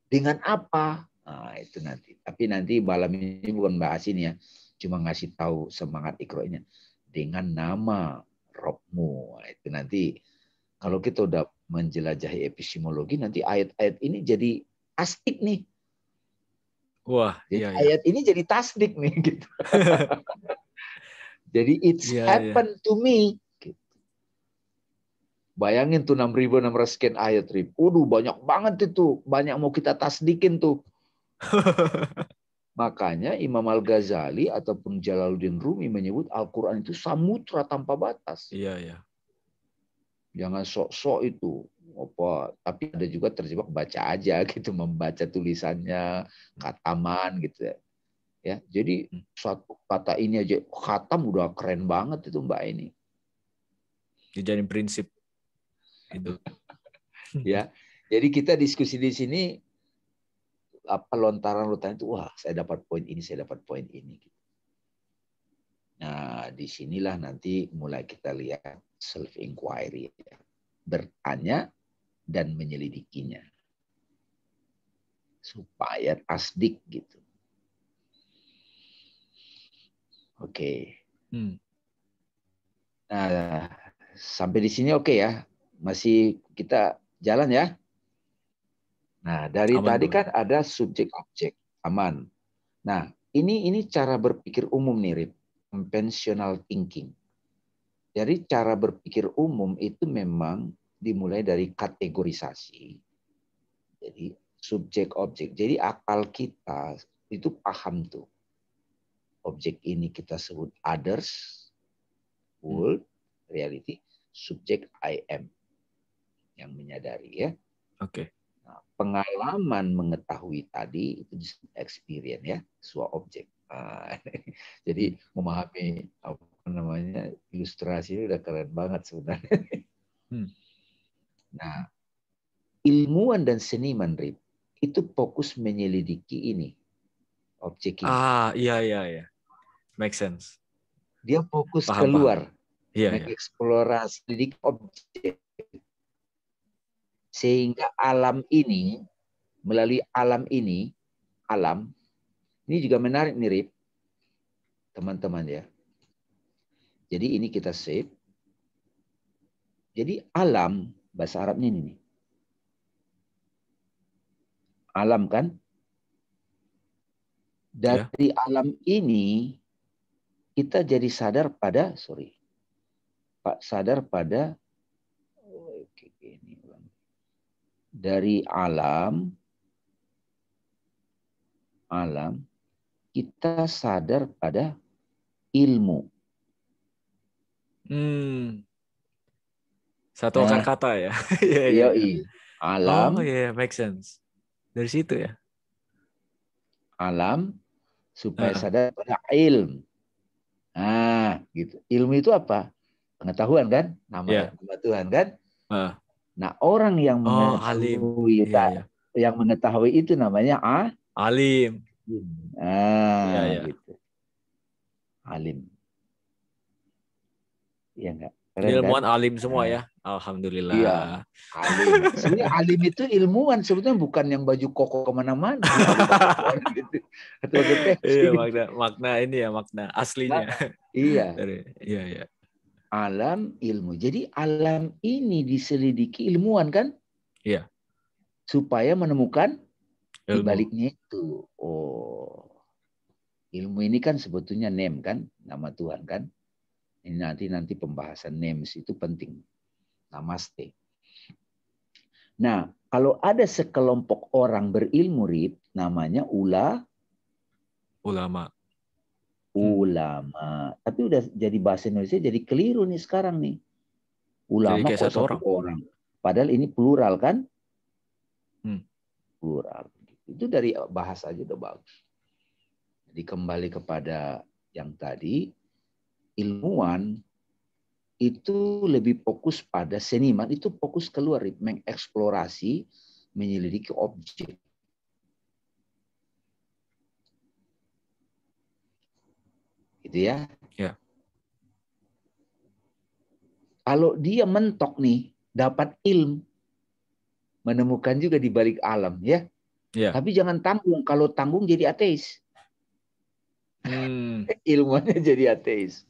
Dengan apa? Nah itu nanti. Tapi nanti malam ini bukan bahas ini ya. Cuma ngasih tahu semangat Iqra-nya. Dengan nama Robmu. Nah, itu nanti kalau kita udah menjelajahi epistemologi, nanti ayat-ayat ini jadi tasdik nih. Wah, jadi iya. Ayat ini jadi tasdik nih gitu. Jadi it's happened to me. Gitu. Bayangin tuh 6.600 sekian ayat. Banyak banget itu. Banyak mau kita tasdikin tuh. Makanya Imam Al-Ghazali ataupun Jalaluddin Rumi menyebut Al-Quran itu samudra tanpa batas. Iya. Jangan sok-sok itu. Tapi ada juga terjebak baca aja gitu, membaca tulisannya, khataman gitu ya. Ya, jadi suatu kata ini aja khatam udah keren banget itu Mbak ini. Dijadiin prinsip itu. Ya. Jadi kita diskusi di sini lontaran itu, wah saya dapat poin ini, saya dapat poin ini. Nah, disinilah nanti mulai kita lihat self inquiry, bertanya dan menyelidikinya supaya tasdik gitu. Oke. Nah, sampai di sini oke ya. Masih kita jalan ya. Nah, dari aman tadi kan ada subjek objek, aman. Nah, ini cara berpikir umum nih, Rip. Conventional thinking. Jadi cara berpikir umum itu memang dimulai dari kategorisasi. Jadi subjek objek. Jadi akal kita itu paham tuh. Objek ini kita sebut others, world, reality, subjek I am yang menyadari ya. Oke. Nah, pengalaman mengetahui tadi itu experience ya, sebuah objek. Jadi memahami apa namanya ilustrasi udah keren banget sebenarnya. Nah, ilmuwan dan seniman Rip, itu fokus menyelidiki ini objek ini. Iya. Make sense. Dia fokus Paham. keluar, Iya. mengeksplorasi objek. Sehingga alam ini, melalui alam ini juga menarik nih Rip, teman-teman ya. Jadi ini kita save. Jadi alam, bahasa Arabnya ini nih. Alam kan? Dari alam ini kita jadi sadar pada dari alam kita sadar pada ilmu. Satu akar kata ya. Iya. Alam. Oh iya, make sense. Dari situ ya. Alam supaya sadar pada ilmu. Nah, gitu. Ilmu itu apa? Pengetahuan kan? Nama Tuhan kan? Nah, orang yang mengetahui yang mengetahui itu namanya alim. Gitu. Alim. Iya enggak? Ini ilmuwan kan? Alim semua ya. Alhamdulillah. Iya, alim. Sebenarnya alim itu ilmuwan, sebetulnya bukan yang baju koko kemana-mana. Iya, makna ini ya, makna aslinya. Iya. Iya. Alam ilmu. Jadi alam ini diselidiki ilmuwan kan? Iya. Supaya menemukan di baliknya itu. Oh. Ilmu ini kan sebetulnya name kan, nama Tuhan kan? Ini nanti pembahasan names itu penting. Namaste. Nah, kalau ada sekelompok orang berilmu, Rip, namanya ulama. Ulama. Tapi udah jadi bahasa Indonesia jadi keliru nih sekarang nih. Ulama kok satu orang. Padahal ini plural kan? Plural. Itu dari bahasa aja udah bagus. Jadi kembali kepada yang tadi, ilmuwan itu lebih fokus pada seniman, itu fokus keluar, mengeksplorasi, menyelidiki objek. Gitu ya. Ya. Kalau dia mentok nih, dapat ilmu, menemukan juga di balik alam, ya. Tapi jangan tanggung, kalau tanggung jadi ateis. Ilmuannya jadi ateis.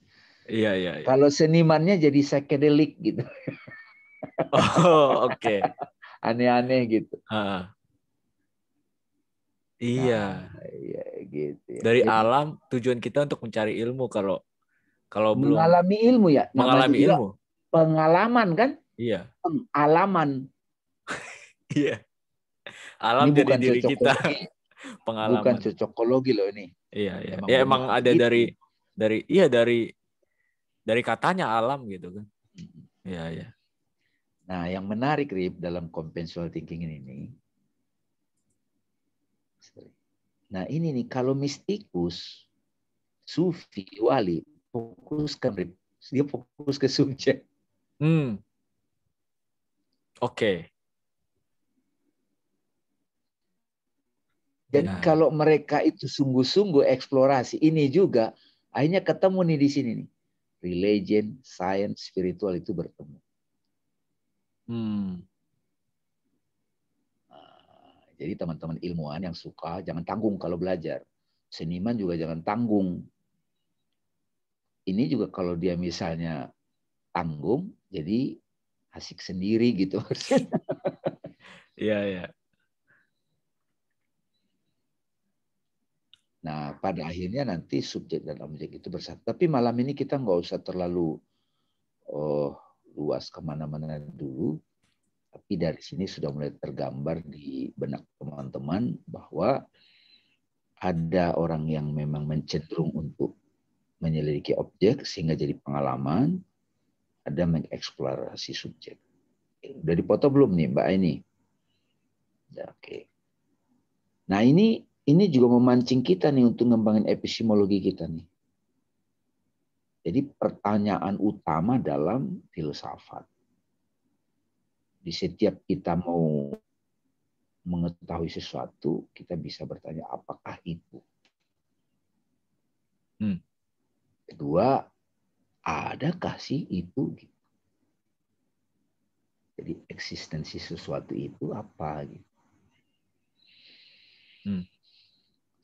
Iya. Kalau senimannya jadi psychedelic gitu. Oh, oke. Aneh-aneh gitu. Iya. Iya gitu ya. Dari alam tujuan kita untuk mencari ilmu kalau belum mengalami ilmu ya. Mengalami ilmu. Pengalaman kan? Iya. Pengalaman. Iya. Alam ini jadi diri kita. Pengalaman. Bukan cocokologi loh ini. Iya. Emang ada gitu. dari katanya alam gitu kan. Iya. Nah, yang menarik Rip dalam conventional thinking ini. Nah, ini nih kalau mistikus, sufi, wali, fokuskan Rip. Dia fokus ke subjek. Oke. Dan kalau mereka itu sungguh-sungguh eksplorasi ini juga, akhirnya ketemu nih di sini nih. Religion, science, spiritual itu bertemu. Jadi teman-teman ilmuwan yang suka, jangan tanggung kalau belajar. Seniman juga jangan tanggung. Ini juga kalau dia misalnya tanggung, jadi asik sendiri gitu. Iya. Nah, pada akhirnya nanti subjek dan objek itu bersatu. Tapi malam ini kita nggak usah terlalu luas kemana-mana dulu. Tapi dari sini sudah mulai tergambar di benak teman-teman bahwa ada orang yang memang mencenderung untuk menyelidiki objek sehingga jadi pengalaman. ada mengeksplorasi subjek. Udah dipoto belum nih Mbak ini? Oke. Nah ini juga memancing kita nih untuk ngembangin epistemologi kita nih. Jadi pertanyaan utama dalam filsafat. Di setiap kita mau mengetahui sesuatu, kita bisa bertanya apakah itu. Kedua, adakah sih itu? Jadi eksistensi sesuatu itu apa?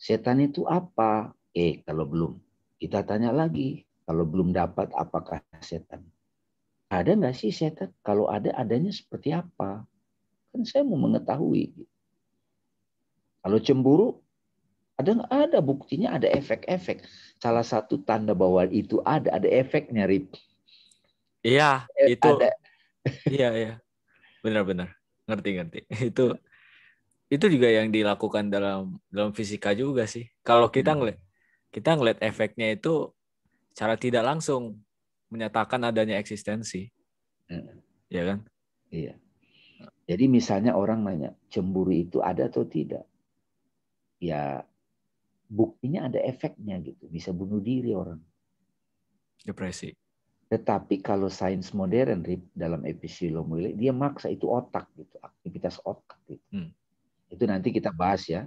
Setan itu apa? Kalau belum, kita tanya lagi. Kalau belum dapat, apakah setan? Ada nggak sih setan? Kalau ada, adanya seperti apa? Kan saya mau mengetahui. Kalau cemburu, ada buktinya, ada efek-efek. Salah satu tanda bahwa itu ada efeknya, Rip. Iya, itu. Ada. Iya. Benar-benar. Ngerti. Itu juga yang dilakukan dalam fisika juga sih. Kalau kita ngeliat efeknya itu secara tidak langsung menyatakan adanya eksistensi. Ya kan? Iya. Jadi misalnya orang nanya, cemburu itu ada atau tidak? Ya, buktinya ada efeknya gitu. Bisa bunuh diri orang. Depresi. Tetapi kalau sains modern dalam epistemologi, dia maksa itu otak gitu, aktivitas otak gitu. Itu nanti kita bahas ya,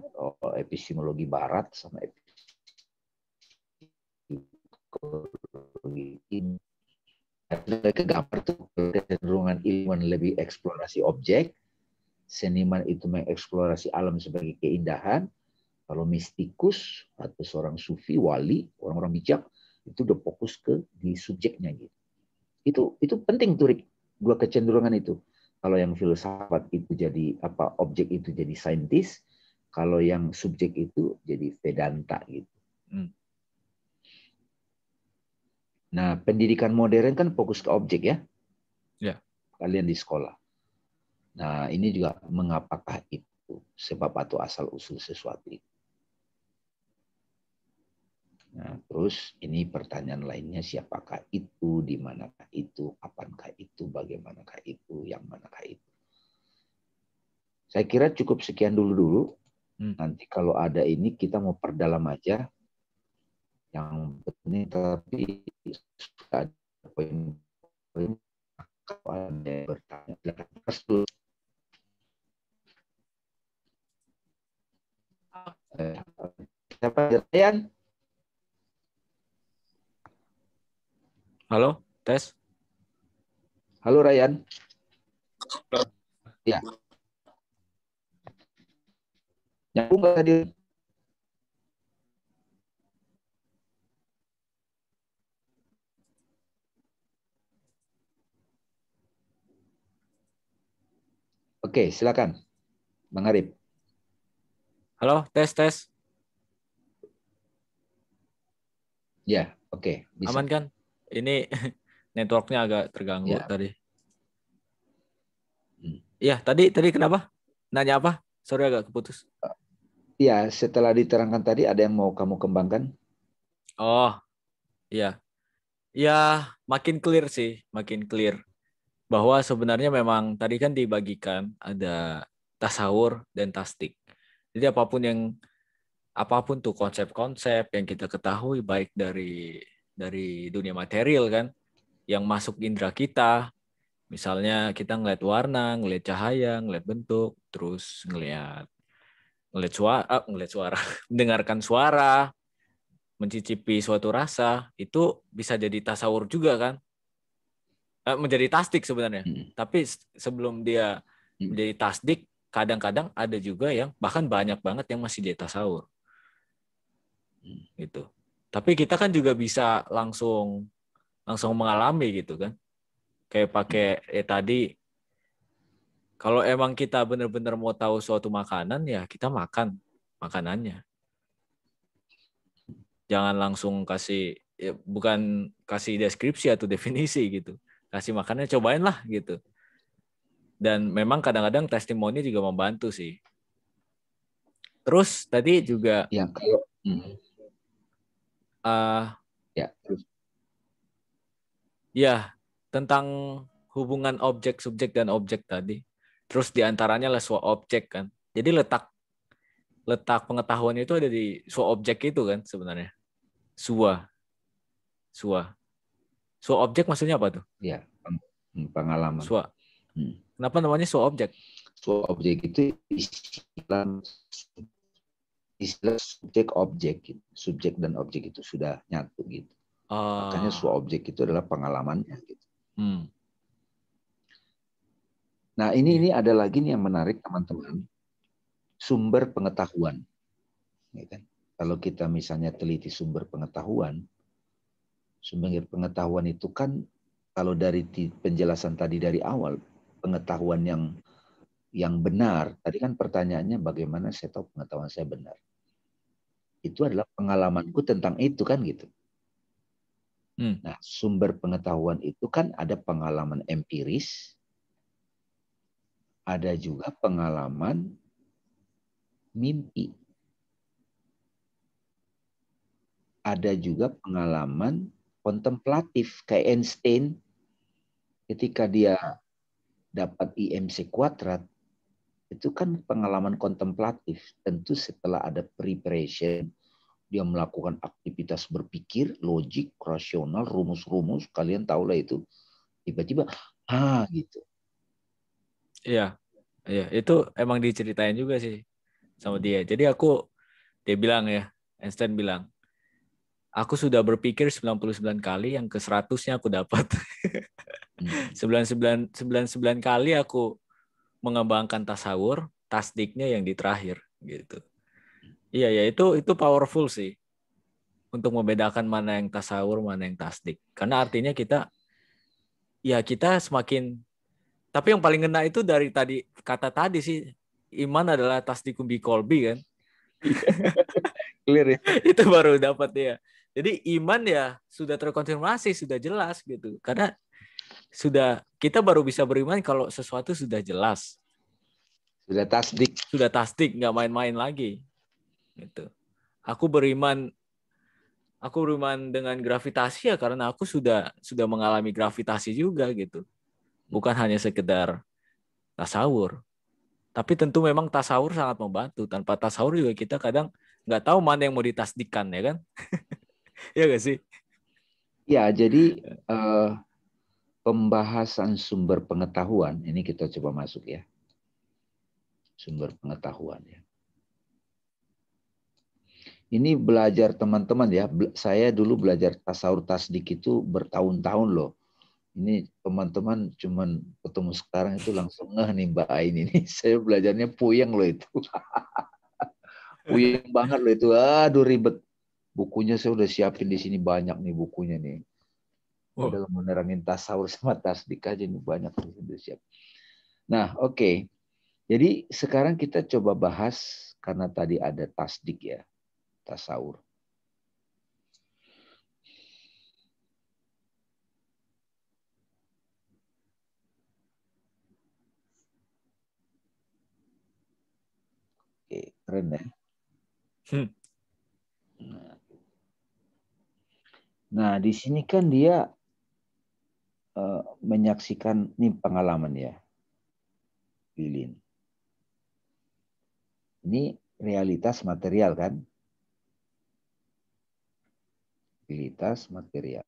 epistemologi barat sama epistemologi ini. Mereka gambar tuh kecenderungan ilmuwan lebih eksplorasi objek, seniman itu mengeksplorasi alam sebagai keindahan. Kalau mistikus atau seorang sufi, wali, orang-orang bijak itu udah fokus di subjeknya gitu. Itu penting tuh, Rick. Dua kecenderungan itu. Kalau yang filsafat itu jadi objek itu jadi saintis, kalau yang subjek itu jadi Vedanta gitu. Nah, pendidikan modern kan fokus ke objek ya. Ya. Kalian di sekolah. Nah, ini juga mengapakah itu sebab atau asal usul sesuatu itu. Nah, terus ini pertanyaan lainnya, siapakah itu, di manakah itu, apakah itu, bagaimanakah itu, yang manakah itu. Saya kira cukup sekian dulu. Nanti kalau ada ini kita mau perdalam aja. Yang penting tapi sudah ada poin-poin. Kalau ada yang bertanya, silakan terus dulu. Siapa Ryan? Halo, tes. Halo Ryan. Ya. Nyambung nggak tadi? Oke, silakan. Bang Arif. Halo, tes. Ya, oke. Bisa. Aman kan? Ini networknya agak terganggu tadi. Iya, tadi kenapa? Nanya apa? Sorry agak keputus. Iya, setelah diterangkan tadi ada yang mau kamu kembangkan? Oh, iya. Ya, makin clear sih, makin clear. Bahwa sebenarnya memang tadi kan dibagikan ada tasawur dan tasdik. Jadi apapun tuh konsep-konsep yang kita ketahui baik dari dunia material kan, yang masuk indera kita. Misalnya kita ngeliat warna, ngeliat cahaya, ngeliat bentuk, terus ngeliat suara, mendengarkan suara, mencicipi suatu rasa, itu bisa jadi tasawur juga kan? Menjadi tasdik sebenarnya. Tapi sebelum dia menjadi tasdik, kadang-kadang ada juga yang bahkan banyak banget yang masih jadi tasawur. Gitu. Tapi kita kan juga bisa langsung mengalami gitu kan. Kayak pakai tadi, kalau emang kita benar-benar mau tahu suatu makanan, ya kita makan makanannya. Jangan langsung bukan kasih deskripsi atau definisi gitu. Kasih makannya, cobain lah gitu. Dan memang kadang-kadang testimoni juga membantu sih. Terus tadi juga ya kalau ya tentang hubungan objek, subjek dan objek tadi. Terus diantaranya lah suatu objek kan. Jadi letak pengetahuan itu ada di suatu objek itu kan sebenarnya. Sua objek maksudnya apa tuh? Ya, pengalaman. Sua. Kenapa namanya suatu objek? Suatu objek itu istilah subjek objek, subjek dan objek itu sudah nyatu gitu. Makanya suatu objek itu adalah pengalamannya gitu. Nah ini ada lagi nih yang menarik teman-teman, sumber pengetahuan. Ya kan? Kalau kita misalnya teliti sumber pengetahuan itu kan kalau dari penjelasan tadi dari awal, pengetahuan yang benar, tadi kan pertanyaannya bagaimana saya tahu pengetahuan saya benar. Itu adalah pengalamanku tentang itu kan gitu. Nah, sumber pengetahuan itu kan ada pengalaman empiris, ada juga pengalaman mimpi. Ada juga pengalaman kontemplatif kayak Einstein ketika dia dapat IMC kuadrat, itu kan pengalaman kontemplatif. Tentu setelah ada preparation, dia melakukan aktivitas berpikir, logik, rasional, rumus-rumus, kalian tahu lah itu. Tiba-tiba, gitu. Iya, itu emang diceritain juga sih sama dia. Jadi dia bilang ya, Einstein bilang, aku sudah berpikir 99 kali, yang ke-100-nya aku dapat. 99 kali aku mengembangkan tasawur, tasdiknya yang di terakhir gitu. Iya ya, itu powerful sih untuk membedakan mana yang tasawur, mana yang tasdik. Karena artinya kita semakin, tapi yang paling kena itu dari kata tadi sih, iman adalah tasdikum bi kolbi kan. Clear ya. Itu baru dapat ya. Jadi iman ya sudah terkonfirmasi, sudah jelas gitu. Karena kita baru bisa beriman kalau sesuatu sudah jelas. Sudah tasdik, nggak main-main lagi. Gitu. Aku beriman dengan gravitasi ya karena aku sudah mengalami gravitasi juga gitu. Bukan hanya sekedar tasawur. Tapi tentu memang tasawur sangat membantu. Tanpa tasawur juga kita kadang nggak tahu mana yang mau ditasdikkan ya kan? Ya nggak sih? Ya, jadi pembahasan sumber pengetahuan ini kita coba masuk ya. Sumber pengetahuan ya. Ini belajar teman-teman ya. Saya dulu belajar tasawur tasdik itu bertahun-tahun loh. Ini teman-teman cuman ketemu sekarang itu langsung ngeh nih Mbak Ain ini. Saya belajarnya puyeng loh itu. Puyeng banget loh itu. Aduh ribet. Bukunya saya udah siapin di sini banyak nih bukunya nih. Padahal menerangin tasawur sama tasdik aja nih banyak udah siap. Nah, oke. Jadi sekarang kita coba bahas karena tadi ada tasdik ya, tasawur. Oke, keren ya. Nah, di sini kan dia menyaksikan ini pengalaman ya, Lilin. Ini realitas material kan? Realitas material.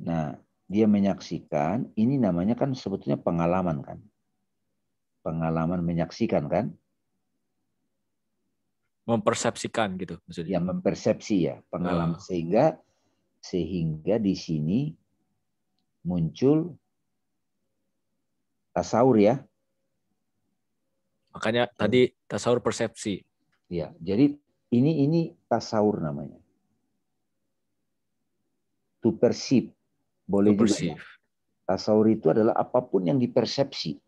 Nah, dia menyaksikan, ini namanya kan sebetulnya pengalaman kan? Pengalaman menyaksikan kan? Mempersepsikan gitu maksudnya. Ya, mempersepsi ya, pengalaman. Sehingga di sini muncul tasawur ya. Makanya tadi tasawur persepsi. Ya, jadi ini tasawur namanya. To perceive. Boleh juga ya. Tasawur itu adalah apapun yang dipersepsi.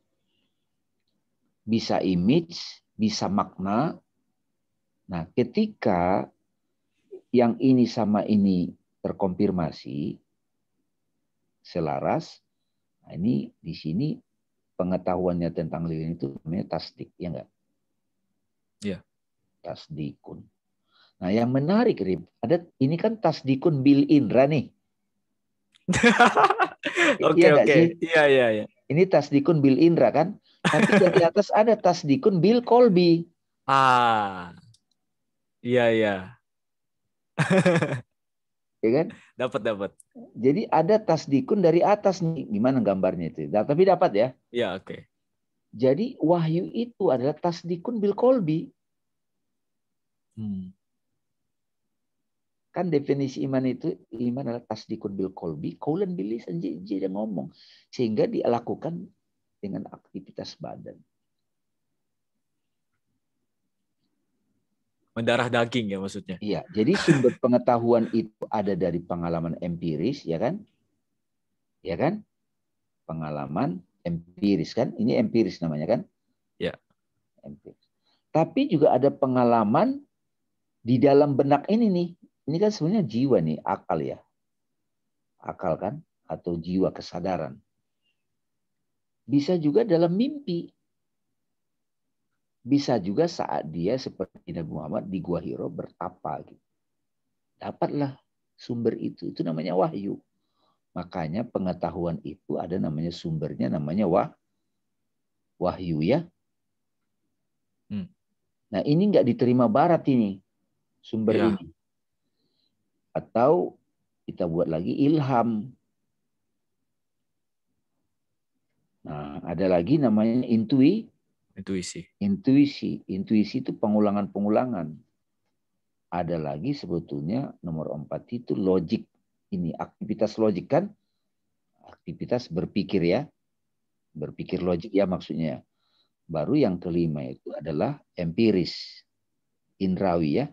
Bisa image, bisa makna. Nah, ketika yang ini sama ini terkonfirmasi, selaras, nah ini di sini pengetahuannya tentang lilin itu namanya tasdik, ya enggak? Iya. Tasdikun. Nah, yang menarik, Rib, ini kan tasdikun bil indra nih. Oke, Iya nggak oke. sih? Iya, iya, iya. Ini tasdikun bil indra kan? Tapi dari atas ada tasdikun bil kolbi. Ah, iya, iya. Ya kan? Dapat, dapat. Jadi ada tasdikun dari atas nih. Gimana gambarnya itu? Nah, tapi dapat ya. Iya, oke. Jadi wahyu itu adalah tasdikun bil kolbi. Kan definisi iman itu, iman adalah tasdikun bil kolbi, kaulan bil lisan, dia ngomong. Sehingga dia lakukan dengan aktivitas badan. Mendarah daging ya maksudnya. Iya, jadi sumber pengetahuan itu ada dari pengalaman empiris, ya kan? Ya kan? Pengalaman empiris kan? Ini empiris namanya kan? Ya. Empiris. Tapi juga ada pengalaman di dalam benak ini nih. Ini kan sebenarnya jiwa nih, akal ya. Akal kan? Atau jiwa kesadaran. Bisa juga dalam mimpi. Bisa juga saat dia seperti Nabi Muhammad di Gua Hiro bertapa. Gitu. Dapatlah sumber itu. Itu namanya wahyu. Makanya pengetahuan itu ada namanya sumbernya, namanya wahyu ya. Nah ini nggak diterima barat ini. Sumber ini. Atau kita buat lagi ilham. Nah ada lagi namanya Intuisi. Intuisi itu pengulangan-pengulangan. Ada lagi sebetulnya nomor 4 itu logik. Ini aktivitas logik kan? Aktivitas berpikir ya. Berpikir logik ya maksudnya. Baru yang kelima itu adalah empiris. Indrawi ya.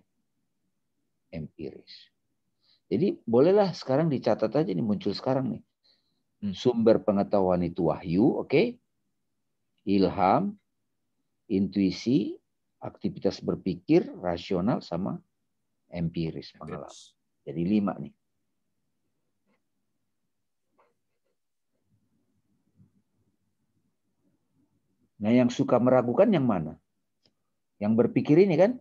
Empiris. Jadi bolehlah sekarang dicatat aja nih, muncul sekarang nih. Sumber pengetahuan itu wahyu, oke? Ilham, intuisi, aktivitas berpikir, rasional, sama empiris, pengalaman. Jadi 5 nih. Nah yang suka meragukan yang mana? Yang berpikir ini kan?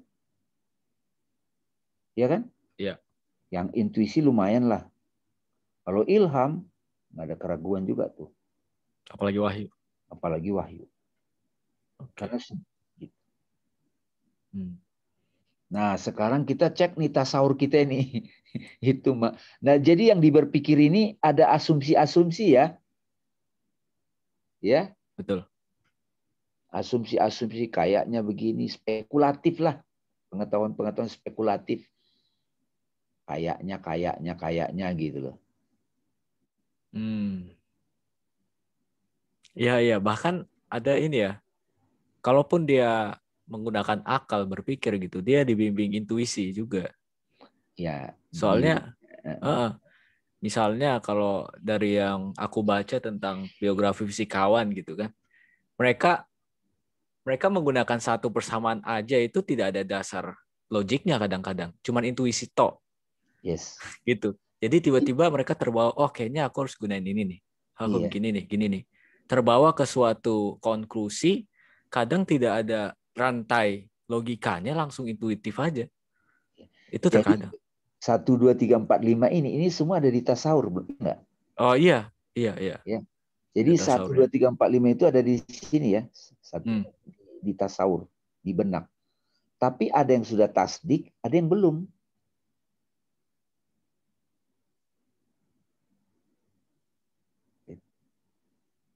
Iya kan? Iya. Yang intuisi lumayan lah. Kalau ilham, nggak ada keraguan juga tuh. Apalagi wahyu. Apalagi wahyu. Karena Nah, sekarang kita cek nih tasawur kita ini. Itu, Mak. Nah, jadi yang diberpikir ini ada asumsi-asumsi ya. Ya. Betul. Asumsi-asumsi kayaknya begini, spekulatif lah. Pengetahuan-pengetahuan spekulatif. Kayaknya gitu loh. Iya, iya. Bahkan ada ini ya. Kalaupun dia menggunakan akal berpikir gitu, dia dibimbing intuisi juga. Ya. Soalnya, misalnya kalau dari yang aku baca tentang biografi fisikawan gitu kan, mereka menggunakan satu persamaan aja itu tidak ada dasar logiknya kadang-kadang, cuman intuisi tok. Yes. Gitu. Jadi tiba-tiba mereka terbawa, oh kayaknya aku harus gunain ini nih, aku begini nih, gini nih. Terbawa ke suatu konklusi, kadang tidak ada rantai logikanya, langsung intuitif aja. Itu terkadang. 1, 2, 3, 4, 5 ini semua ada di tasawur, enggak? Oh iya. Ya. Jadi 1, 2, 3, 4, 5 itu ada di sini ya. Di tasawur, di benak. Tapi ada yang sudah tasdik, ada yang belum.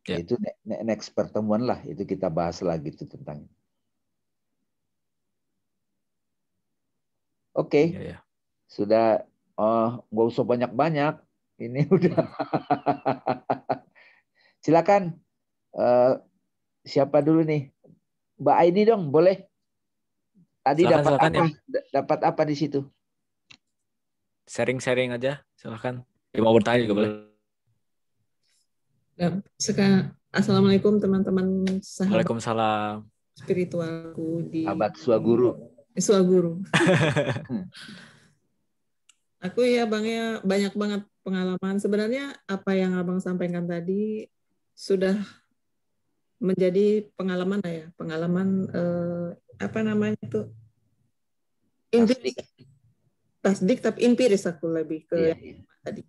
Ya. Itu next pertemuan lah, itu kita bahas lagi itu tentang. Oke. Ya. Sudah nggak usah banyak-banyak. Ini udah. Silakan. Siapa dulu nih? Mbak Aini dong, boleh? Tadi silakan, apa? Ya. Dapat apa di situ? Sharing-sharing aja, silakan. Mau bertanya juga boleh. Assalamualaikum teman-teman sahabat. Waalaikumsalam. Spiritualku di Sahabat Suaguru. Suaguru. Aku ya Bang ya banyak banget pengalaman. Sebenarnya apa yang Abang sampaikan tadi sudah menjadi pengalaman ya, pengalaman apa namanya itu? tasdik tapi empiris aku lebih ke Iya. tadi.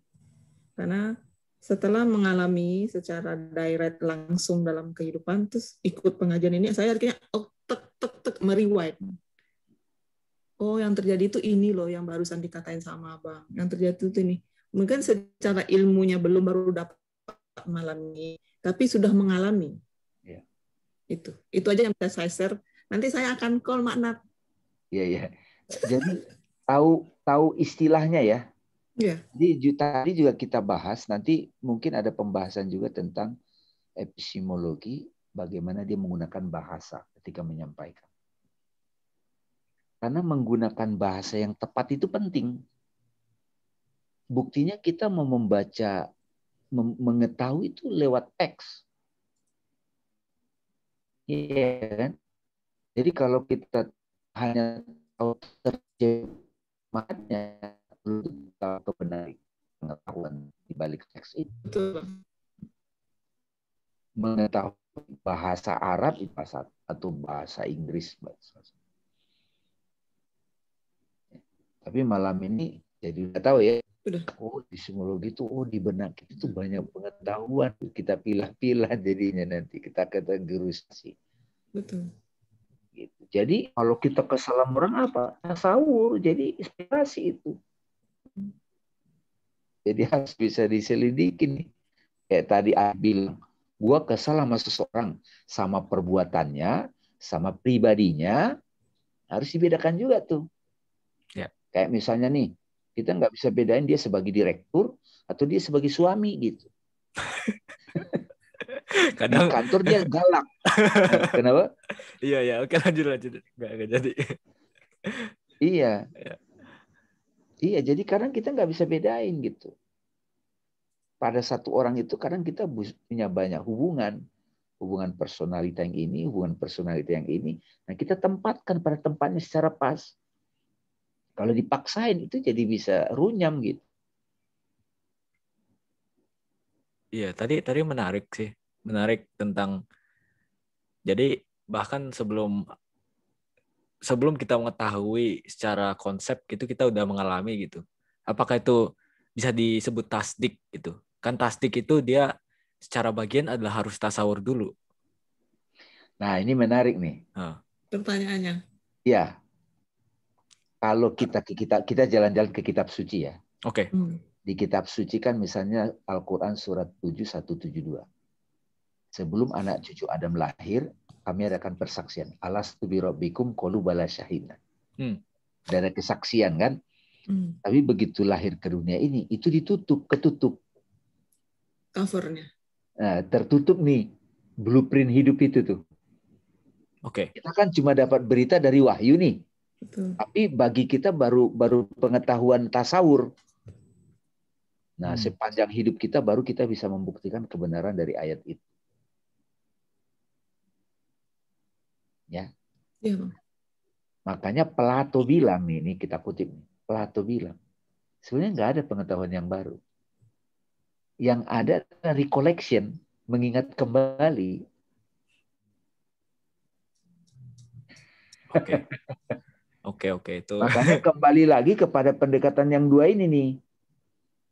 Karena setelah mengalami secara direct langsung dalam kehidupan, terus ikut pengajian ini, saya akhirnya tek meriwayat. Oh, yang terjadi itu ini loh yang barusan dikatain sama Abang. Yang terjadi itu ini. Mungkin secara ilmunya belum baru dapat malam ini, tapi sudah mengalami. Iya. Itu aja yang bisa saya share. Nanti saya akan call Maknat. Iya. Jadi tahu istilahnya ya. Iya. Jadi tadi juga kita bahas, nanti mungkin ada pembahasan juga tentang epistemologi, bagaimana dia menggunakan bahasa ketika menyampaikan. Karena menggunakan bahasa yang tepat itu penting. Buktinya kita mau membaca, mengetahui itu lewat teks. Iya kan? Jadi kalau kita hanya tahu terjemahannya, belum tahu kebenaran pengetahuan di balik teks itu. Betul. Mengetahui bahasa Arab atau bahasa Inggris. Tapi malam ini jadi udah tahu ya. Udah. Oh, epistemologi itu di benak kita itu banyak pengetahuan. Kita pilah-pilah jadinya nanti kita kategorisasi. Betul. Gitu. Jadi kalau kita kesalahan orang apa? Tasawur. Jadi inspirasi itu. Jadi harus bisa diselidiki nih. Kayak tadi aku bilang, gua kesal sama seseorang, sama perbuatannya, sama pribadinya, harus dibedakan juga tuh. Ya. Kayak misalnya nih, kita nggak bisa bedain dia sebagai direktur atau dia sebagai suami gitu. Kadang di kantor dia galak. Kenapa? Iya, oke lanjut. Nggak jadi. Iya. Iya, jadi kadang kita nggak bisa bedain gitu. Pada satu orang itu kadang kita punya banyak hubungan personalita yang ini, hubungan personalita yang ini. Nah, kita tempatkan pada tempatnya secara pas. Kalau dipaksain itu jadi bisa runyam gitu. Iya, tadi menarik sih. Menarik tentang, jadi bahkan sebelum kita mengetahui secara konsep gitu, kita udah mengalami gitu. Apakah itu bisa disebut tasdik gitu? Kan tasdik itu dia secara bagian adalah harus tasawur dulu. Nah, ini menarik nih. Pertanyaannya. Ya. Kalau kita jalan-jalan ke kitab suci ya. Oke. Di kitab suci kan misalnya Al-Quran surat 7:172. Sebelum anak cucu Adam lahir, kami adakan persaksian. Alastu bi rabbikum qalu bala syahidna. Dari kesaksian kan. Tapi begitu lahir ke dunia ini, itu ketutup. Covernya. Nah, tertutup nih blueprint hidup itu tuh. Oke. Kita kan cuma dapat berita dari wahyu nih. Betul. Tapi bagi kita baru pengetahuan tasawur. Nah, sepanjang hidup kita baru kita bisa membuktikan kebenaran dari ayat itu. Ya. Iya, Bang. Makanya Plato bilang nih, ini kita kutip nih. Plato bilang, sebenarnya nggak ada pengetahuan yang baru. Yang ada adalah recollection, mengingat kembali. Oke, itu. Makanya kembali lagi kepada pendekatan yang dua ini nih.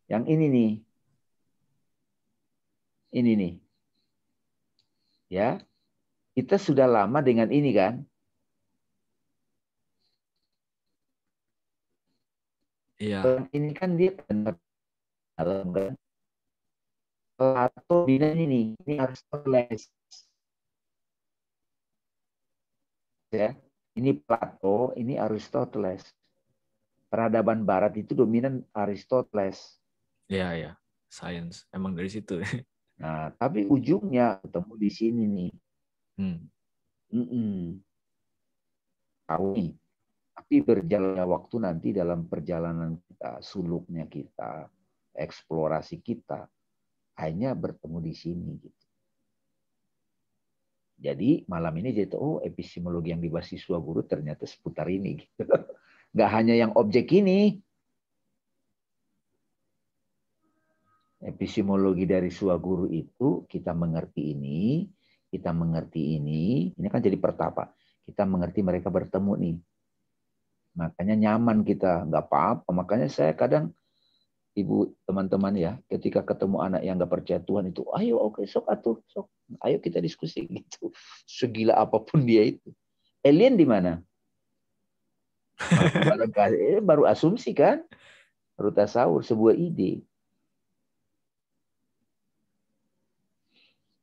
Yang ini nih. Ini nih. Ya. Kita sudah lama dengan ini kan. Iya. Ini kan dia dalam kan. Plato bilang ini Aristoteles. Ya. Ini Plato, ini Aristoteles. Peradaban Barat itu dominan Aristoteles. Iya. Science. Emang dari situ. Nah, tapi ujungnya ketemu di sini nih. Tahu nih. Tapi berjalannya waktu nanti dalam perjalanan kita, suluknya kita, eksplorasi kita, hanya bertemu di sini. Gitu. Jadi malam ini jadi epistemologi yang dibahas siswa guru ternyata seputar ini. Gitu. Nggak hanya yang objek ini. Epistemologi dari siswa guru itu kita mengerti ini, kita mengerti ini kan jadi pertapa. Kita mengerti mereka bertemu nih. Makanya nyaman kita, nggak apa-apa. Makanya saya kadang, ibu teman-teman ya, ketika ketemu anak yang nggak percaya Tuhan itu, ayo oke sok atuh, sok, ayo kita diskusi gitu. Segila apapun dia itu. Alien di mana? Barangkali baru asumsi kan, baru tasawur, sebuah ide.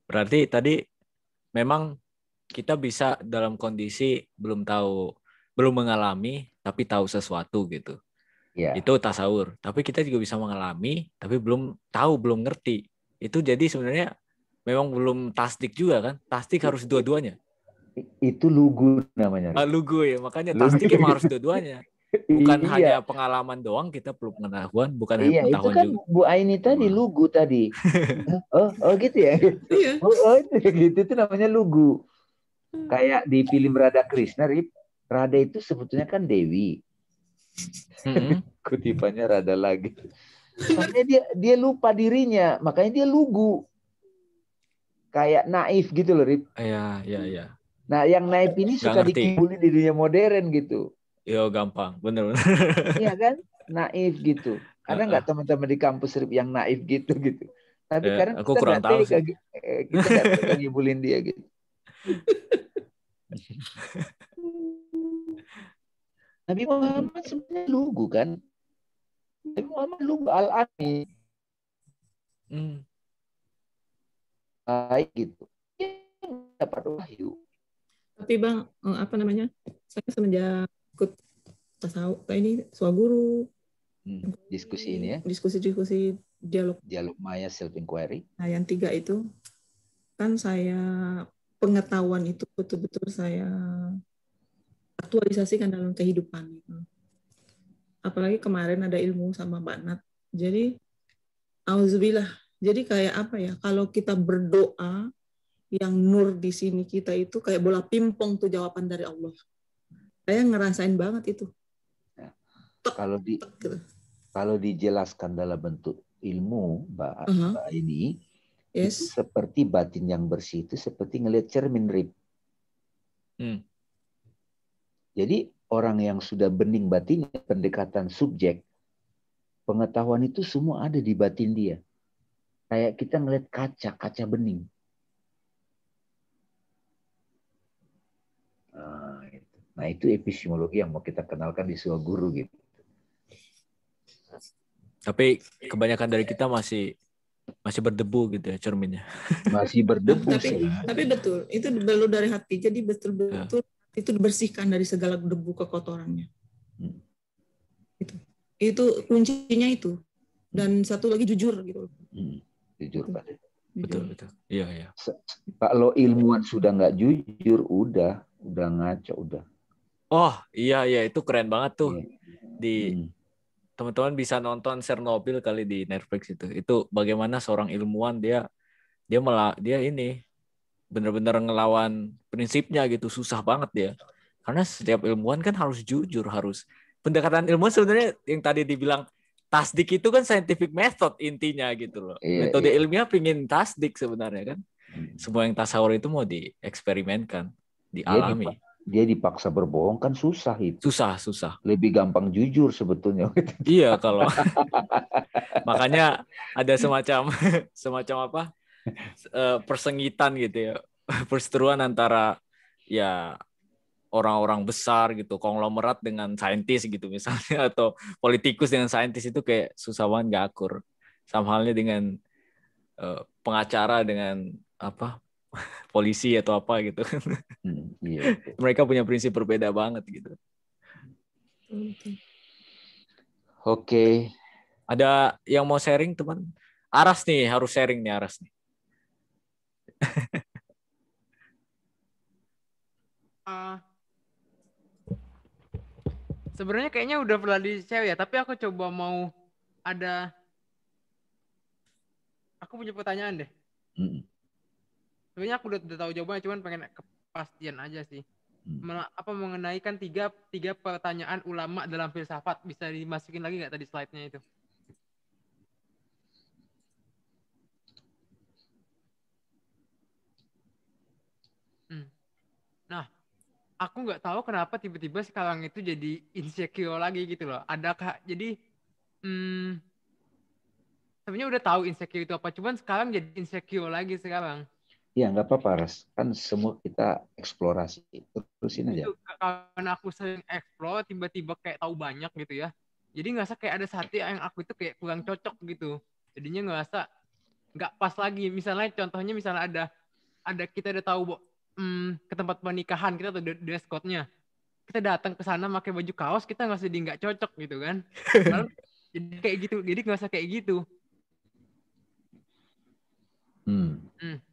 Berarti tadi memang kita bisa dalam kondisi belum tahu, belum mengalami, tapi tahu sesuatu gitu. Ya, Itu tasawur. Tapi kita juga bisa mengalami, tapi belum tahu, belum ngerti. Itu jadi sebenarnya memang belum tasdik juga kan? Tasdik harus dua-duanya. itu lugu namanya. Lugu ya, makanya Lugu. tasdik emang harus dua-duanya. Bukan Iya, hanya pengalaman doang, kita perlu pengetahuan, bukan hanya iya itu pengetahuan kan juga. Bu Aini tadi Wah. lugu tadi. Oh gitu ya. Iya. Oh itu namanya lugu. Kayak di film Radha Krishna, Rip. Radha itu sebetulnya kan Dewi. Kutipannya Radha lagi. Makanya dia lupa dirinya, makanya dia lugu. Kayak naif gitu loh, Rip. Iya. Nah, yang naif ini Nggak suka ngerti. dikibulin di dunia modern gitu. Yo, gampang. Bener. Iya kan? Naif gitu. Ada nggak teman-teman di kampus Rip yang naif gitu gitu? Tapi kadang Aku kita kurang nggak tahu tega, sih. kita nggak tega ngibulin dia gitu. Nabi Muhammad sebenarnya lugu kan? Nabi Muhammad lugu al-ami, Hmm. baik gitu. Dia dapat wahyu. Tapi Bang, apa namanya? Saya semenjak ikut tasawuf ini swaguru, Diskusi ini ya, diskusi dialog. dialog Maya self inquiry. Nah, yang 3 itu kan saya pengetahuan itu betul-betul saya aktualisasikan dalam kehidupan gitu. Apalagi kemarin ada ilmu sama Mbak Nat. Jadi auzubillah. Jadi kayak apa ya? Kalau kita berdoa yang nur di sini kita itu kayak bola pimpong tuh jawaban dari Allah. Saya ngerasain banget itu. Nah, kalau dijelaskan dalam bentuk ilmu, Mbak ini, itu seperti batin yang bersih itu seperti ngelihat cermin, Rip. Jadi orang yang sudah bening batinnya, pendekatan subjek, pengetahuan itu semua ada di batin dia. Kayak kita ngelihat kaca bening. Nah, itu epistemologi yang mau kita kenalkan di Swaguru gitu. Tapi kebanyakan dari kita masih berdebu gitu ya cerminnya. Masih berdebu sih. Tapi betul, itu belum dari hati. Jadi betul-betul itu dibersihkan dari segala debu kekotorannya. Itu kuncinya itu. Dan satu lagi jujur gitu. Jujur, Pak. Betul. Iya. Kalau ilmuwan sudah nggak jujur, udah ngaco, udah. Oh, iya, itu keren banget tuh. Teman-teman bisa nonton Chernobyl kali di Netflix itu. Itu bagaimana seorang ilmuwan dia ini benar-benar ngelawan prinsipnya gitu, susah banget dia. Karena setiap ilmuwan kan harus jujur, harus pendekatan ilmuwan sebenarnya yang tadi dibilang tasdik itu kan scientific method intinya gitu loh. Metode ilmiah pingin tasdik sebenarnya kan. Semua yang tasawur itu mau dieksperimenkan, dialami. Dia dipaksa berbohong kan susah itu. Susah. Lebih gampang jujur sebetulnya. Iya kalau makanya ada semacam apa persengitan gitu ya, perseteruan antara ya orang-orang besar gitu, konglomerat dengan saintis gitu misalnya, atau politikus dengan saintis itu kayak susah banget nggak akur. Sama halnya dengan pengacara dengan apa polisi atau apa gitu. Mereka punya prinsip berbeda banget gitu. Oke. Ada yang mau sharing teman? Aras nih harus sharing nih Aras nih. Sebenarnya kayaknya udah pernah di-share ya, tapi aku coba mau aku punya pertanyaan deh. Sebenarnya aku udah tahu jawabannya, cuman pengen kepastian aja sih. Mengenai kan tiga pertanyaan ulama dalam filsafat, bisa dimasukin lagi nggak tadi slide-nya itu? Nah, aku nggak tahu kenapa tiba-tiba sekarang itu jadi insecure lagi gitu loh. Adakah jadi sebenarnya udah tahu insecure itu apa, cuman sekarang jadi insecure lagi sekarang. Ya, nggak apa-apa, Ras. Kan semua kita eksplorasi. Terusin aja. Itu karena aku sering explore, tiba-tiba kayak tahu banyak gitu ya. Jadi ngerasa kayak ada satu yang aku itu kayak kurang cocok gitu. Jadinya ngerasa nggak pas lagi. Misalnya contohnya misalnya ada kita udah tahu ke tempat pernikahan kita tuh dress code-nya. Kita datang ke sana pakai baju kaos, kita nggak sedih nggak cocok gitu kan. Lalu jadi kayak gitu, jadi ngerasa kayak gitu.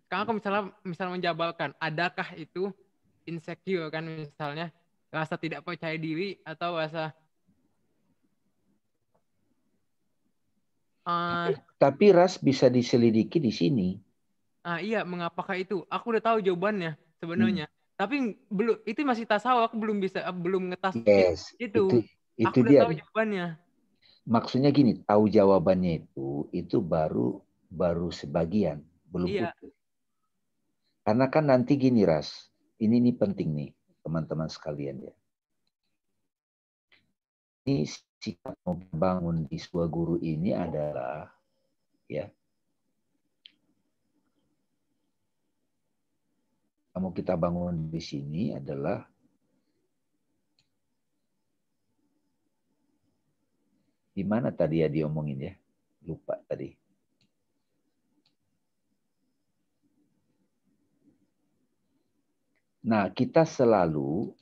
Karena aku misalnya menjabarkan, adakah itu insecure kan misalnya, rasa tidak percaya diri atau rasa Tapi Ras bisa diselidiki di sini. iya, mengapakah itu? Aku udah tahu jawabannya sebenarnya. Tapi belum, itu masih tasawuf, aku belum ngetas Yes, itu. Aku itu udah dia. tahu jawabannya. Maksudnya gini, tahu jawabannya itu baru sebagian, belum Iya. utuh. Karena kan nanti gini, Ras, ini penting nih, teman-teman sekalian ya. Ini sikap membangun di sebuah guru ini adalah ya, kamu kita bangun di sini adalah di mana tadi ya diomongin ya, lupa tadi. Nah, kita selalu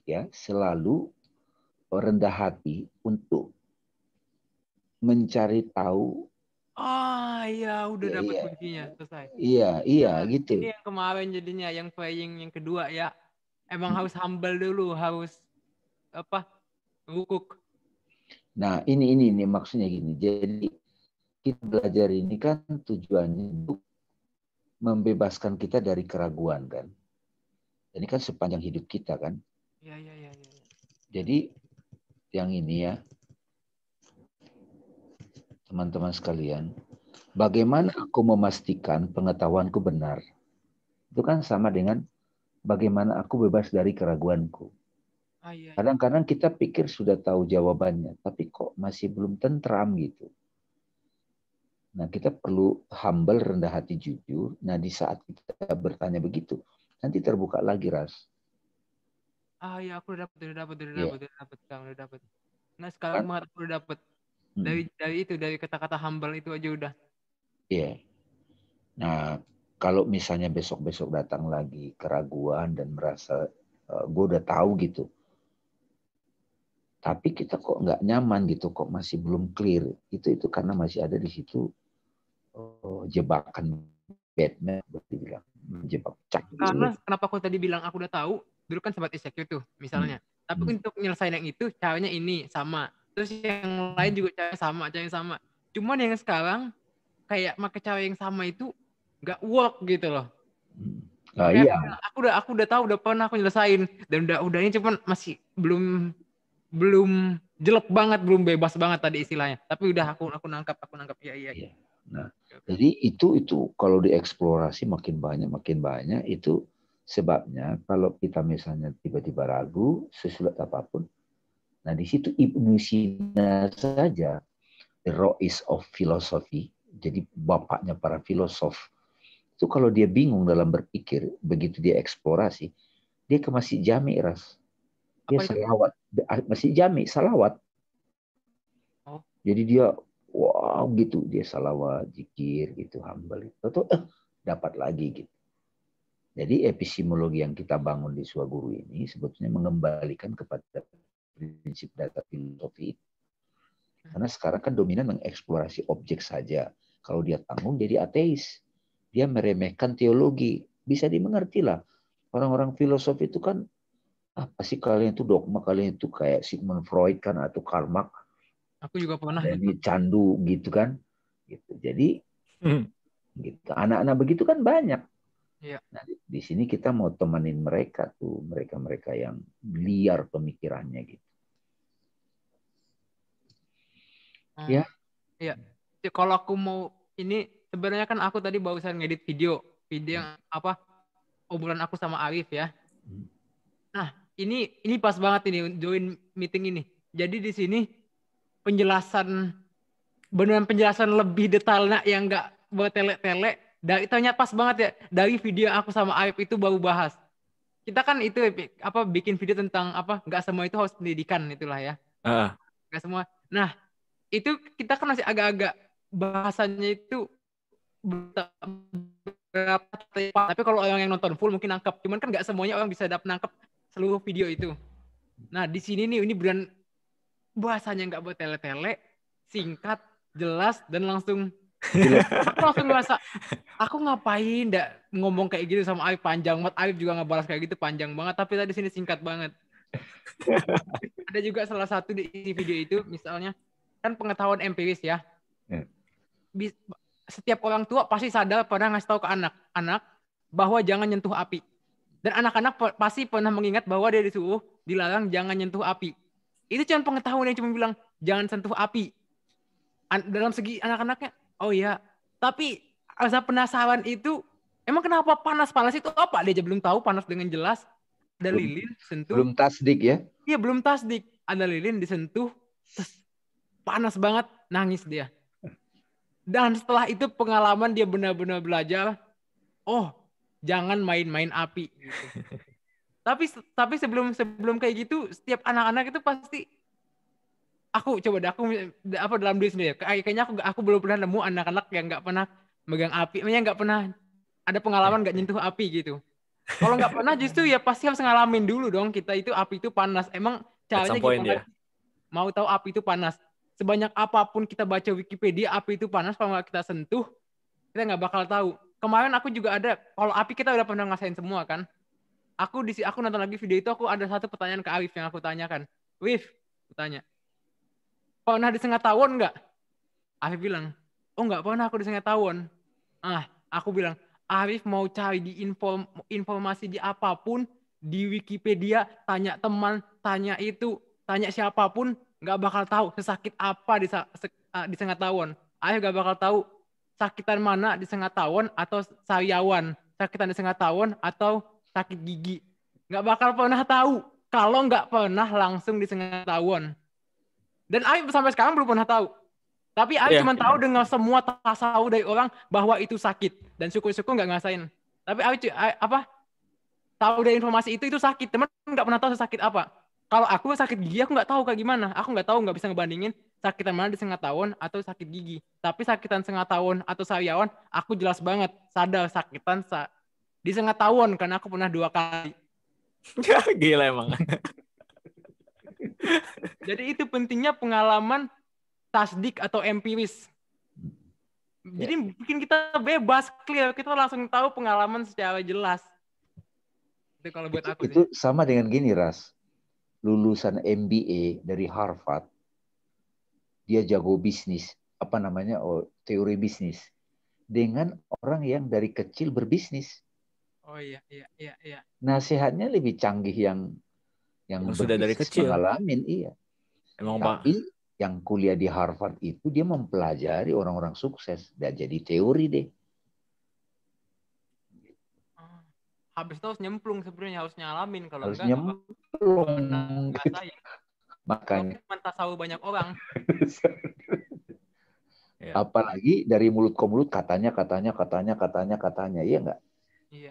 rendah hati untuk mencari tahu. Iya, udah dapat Iya, kuncinya, selesai. iya gitu. Ini yang kemarin jadinya, yang playing yang kedua ya. Emang harus humble dulu, harus rukuk. Nah, ini maksudnya gini. Jadi kita belajar ini kan tujuannya untuk membebaskan kita dari keraguan kan. Ini kan sepanjang hidup kita kan. Iya. Jadi yang ini ya, teman-teman sekalian, bagaimana aku memastikan pengetahuanku benar? Itu kan sama dengan bagaimana aku bebas dari keraguanku. Iya. Kadang-kadang kita pikir sudah tahu jawabannya, tapi kok masih belum tentram gitu. Nah, kita perlu humble, rendah hati, jujur. Nah, di saat kita bertanya begitu, nanti terbuka lagi, Ras. Iya, aku udah dapat. Nah, sekarang Kan? banget aku udah dapat. Dari kata-kata humble itu aja udah. Iya. Nah, kalau misalnya besok-besok datang lagi keraguan dan merasa gue udah tahu gitu, tapi kita kok nggak nyaman gitu, kok masih belum clear, itu karena masih ada di situ jebakan Batman, dibilang jebak cak. Karena kenapa aku tadi bilang aku udah tahu, dulu kan sempat insecure tuh misalnya. Tapi untuk nyelesain yang itu caranya ini sama. Terus yang lain juga caranya sama. Cuman yang sekarang kayak pakai cara yang sama itu nggak work gitu loh. Makanya Iya. aku udah tahu, udah pernah aku nyelesain dan udah ini, cuman masih belum jelek banget, belum bebas banget tadi istilahnya. Tapi udah aku nangkap. Iya. Nah, jadi itu kalau dieksplorasi makin banyak itu sebabnya kalau kita misalnya tiba-tiba ragu sesulit apapun. Nah, di situ Ibnu Sina saja, the Rois of philosophy, jadi bapaknya para filosof. Itu kalau dia bingung dalam berpikir, begitu dia eksplorasi, dia ke Masjid Jami, Ras. Dia salawat, Masjid Jami, salawat. Oh. Jadi dia wow gitu, dia salawat, zikir gitu, humble itu dapat lagi gitu. Jadi epistemologi yang kita bangun di Swaguru ini sebetulnya mengembalikan kepada prinsip dasar filosofi. Karena sekarang kan dominan mengeksplorasi objek saja. Kalau dia tanggung jadi ateis. Dia meremehkan teologi. Bisa dimengerti lah. Orang-orang filosofi itu kan apa sih kalian itu dogma, kalian itu kayak Sigmund Freud kan atau Karl Marx. Aku juga pernah Jadi candu gitu kan. Gitu. Jadi gitu. Anak-anak begitu kan banyak. Iya. Nah, di sini kita mau temenin mereka tuh, mereka yang liar pemikirannya gitu. Ya. Iya. Kalau aku mau ini sebenarnya kan aku tadi barusan ngedit video yang obrolan aku sama Arif ya. Nah, ini pas banget ini join meeting ini. Jadi di sini beneran penjelasan lebih detailnya yang nggak bertele-tele. Dari tanya pas banget ya. Dari video aku sama Aib itu baru bahas. Kita kan itu bikin video tentang nggak semua itu harus pendidikan itulah ya. Nggak semua. Nah itu kita kan masih agak-agak bahasanya itu berapa, tapi kalau orang yang nonton full mungkin nangkep. Cuman kan nggak semuanya orang bisa nangkep seluruh video itu. Nah di sini nih ini beneran bahasanya nggak bertele-tele, singkat, jelas dan langsung. Aku langsung ngerasa aku ngapain ngomong kayak gitu sama Aib panjang banget. Aib juga nggak balas kayak gitu panjang banget. Tapi tadi sini singkat banget. Ada juga salah satu di video itu misalnya kan pengetahuan empiris ya. Setiap orang tua pasti sadar pernah ngasih tahu ke anak-anak bahwa jangan nyentuh api. Dan anak-anak pasti pernah mengingat bahwa dia disuruh dilarang jangan nyentuh api. Itu cuma pengetahuan yang cuma bilang jangan sentuh api. Dalam segi anak-anaknya, oh iya. Tapi rasa penasaran itu, emang kenapa panas-panas itu apa? Dia aja belum tahu panas dengan jelas. Ada lilin sentuh. Belum tasdik ya? Iya belum tasdik. Ada lilin disentuh, terus panas banget, nangis dia. Dan setelah itu pengalaman dia benar-benar belajar, oh jangan main-main api. Gitu. Tapi sebelum kayak gitu, setiap anak-anak itu pasti, aku dalam diri sendiri. Kayaknya aku belum pernah nemu anak-anak yang nggak pernah megang api, nggak pernah ada pengalaman nggak nyentuh api gitu. Kalau nggak pernah justru ya pasti harus ngalamin dulu dong kita itu api itu panas. Emang caranya gimana? Mau tahu api itu panas? Sebanyak apapun kita baca Wikipedia, api itu panas, kalau nggak kita sentuh, kita nggak bakal tahu. Kemarin aku juga ada, kalau api kita udah pernah ngasain semua kan. Aku nonton lagi video itu, aku ada satu pertanyaan ke Arif yang aku tanyakan. Wif, aku tanya, pernah disengat tawon nggak? Arif bilang, oh nggak pernah aku disengat tawon. Aku bilang, Arif mau cari di informasi di apapun, di Wikipedia, tanya teman, tanya siapapun, nggak bakal tahu sesakit apa disengat tawon. Arif nggak bakal tahu sakitan mana disengat tawon atau sariawan, sakitan disengat tawon atau sakit gigi. Nggak bakal pernah tahu kalau nggak pernah langsung disengat tawon. Dan Arif sampai sekarang belum pernah tahu. Tapi Arif cuma tahu dengan semua tasawuf dari orang bahwa itu sakit. Dan syukur-syukur nggak ngasain. Tapi Arif tahu dari informasi itu sakit. Teman nggak pernah tahu sakit apa. Kalau aku sakit gigi, aku nggak tahu kayak gimana. Aku nggak tahu, nggak bisa ngebandingin sakitan mana di sengat tawon atau sakit gigi. Tapi sakitan sengat tawon atau sariawan, aku jelas banget sadar sakitan di sengat tawon karena aku pernah 2 kali. Gila emang. Jadi itu pentingnya pengalaman tasdik atau empiris. Jadi bikin kita bebas, clear. Kita langsung tahu pengalaman secara jelas. Itu kalau buat aku. Itu sama dengan gini, Ras. Lulusan MBA dari Harvard, dia jago bisnis, teori bisnis, dengan orang yang dari kecil berbisnis. Oh iya. Nasihatnya lebih canggih yang sudah dari kecil ngalamin, iya. Emang tapi yang kuliah di Harvard itu dia mempelajari orang-orang sukses dan jadi teori deh. Habis itu harus nyemplung sebenarnya, harus nyalamin. Kalau harus enggak, nyemplung. Makanya cuma tasawuf banyak orang. Apalagi dari mulut ke mulut katanya, iya enggak?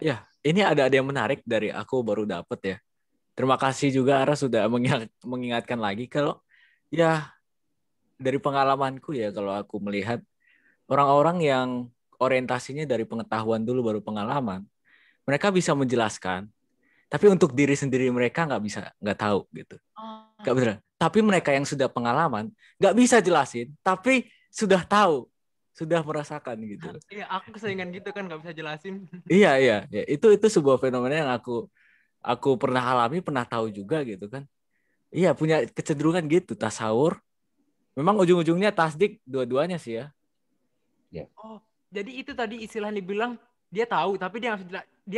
Ya, ini ada yang menarik dari aku baru dapat ya. Terima kasih juga Ara sudah mengingatkan lagi kalau ya dari pengalamanku ya, kalau aku melihat orang-orang yang orientasinya dari pengetahuan dulu baru pengalaman, mereka bisa menjelaskan, tapi untuk diri sendiri mereka nggak tahu gitu. Nggak benar. Tapi mereka yang sudah pengalaman nggak bisa jelasin, tapi sudah tahu, sudah merasakan gitu. Iya, aku keseringan gitu kan nggak bisa jelasin. Iya. Itu sebuah fenomena yang aku pernah alami, pernah tahu juga gitu kan. Iya, punya kecenderungan gitu, tasawur. Memang ujung-ujungnya tasdik dua-duanya sih ya. Oh, jadi itu tadi istilah dibilang dia tahu, tapi dia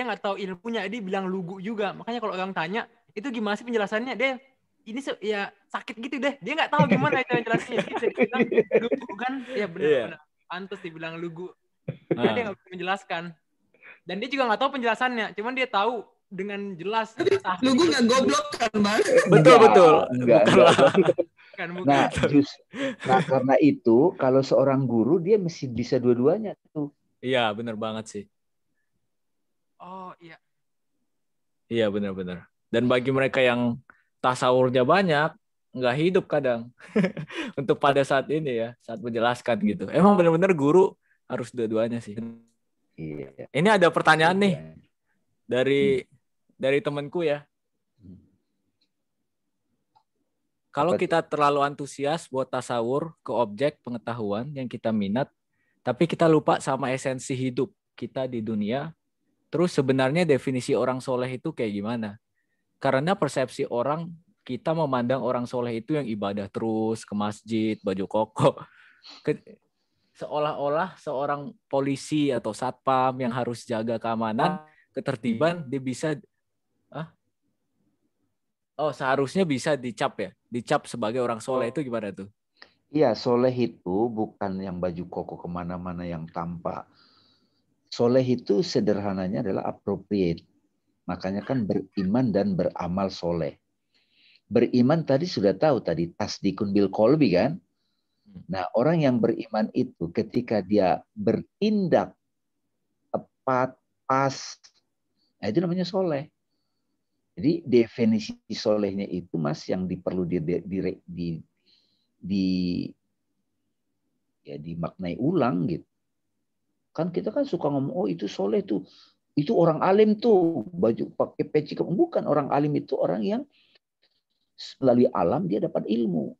nggak tahu ilmunya, dia bilang lugu juga. Makanya kalau orang tanya, itu gimana sih penjelasannya? Dia ini ya sakit gitu deh. Dia nggak tahu gimana itu penjelasannya. Dia bilang lugu kan? Ya benar-benar. Pantas dibilang lugu. Karena dia nggak bisa menjelaskan. Dan dia juga nggak tahu penjelasannya. Cuman dia tahu dengan jelas. Lugu nggak goblok kan, Bang? Betul. Enggak. Bukan. Nah, karena itu kalau seorang guru dia mesti bisa dua-duanya tuh. Iya, benar banget sih. Oh, iya. Iya, benar-benar. Dan bagi mereka yang tasawurnya banyak, nggak hidup kadang. Untuk pada saat ini ya, saat menjelaskan gitu. Emang benar-benar guru harus dua-duanya sih. Iya. Ini ada pertanyaan nih Dua-duanya. dari temanku ya. Kalau Apa kita terlalu antusias buat tasawur ke objek pengetahuan yang kita minat, tapi kita lupa sama esensi hidup kita di dunia, terus sebenarnya definisi orang soleh itu kayak gimana? Karena persepsi orang, kita memandang orang soleh itu yang ibadah terus, ke masjid, baju koko. Seolah-olah seorang polisi atau satpam yang harus jaga keamanan, ketertiban, dia bisa... Oh, seharusnya bisa dicap ya? Dicap sebagai orang soleh itu gimana tuh? Iya, soleh itu bukan yang baju koko kemana-mana yang tampak. Soleh itu sederhananya adalah appropriate. Makanya kan beriman dan beramal soleh. Beriman tadi sudah tahu tadi tasdikun bil qalbi kan? Nah, orang yang beriman itu ketika dia bertindak tepat, pas, nah itu namanya soleh. Jadi definisi solehnya itu Mas yang perlu dimaknai ulang gitu. Kan kita kan suka ngomong, oh itu soleh tuh, itu orang alim tuh, baju pakai peci. Bukan, orang alim itu orang yang melalui alam dia dapat ilmu.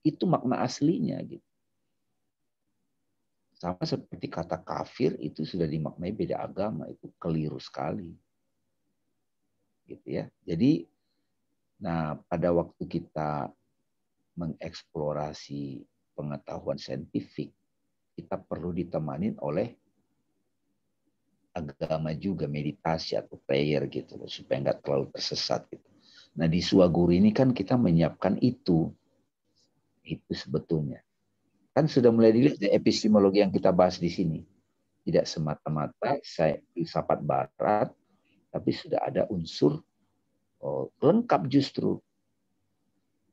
Itu makna aslinya gitu. Sama seperti kata kafir itu sudah dimaknai beda agama, itu keliru sekali. Gitu ya. Jadi nah pada waktu kita mengeksplorasi pengetahuan saintifik, kita perlu ditemani oleh agama juga, meditasi atau prayer gitu loh, supaya nggak terlalu tersesat gitu. Nah di Suaguru ini kan kita menyiapkan itu sebetulnya. Kan sudah mulai dilihat epistemologi yang kita bahas di sini. Tidak semata-mata saya filsafat barat, tapi sudah ada unsur lengkap justru.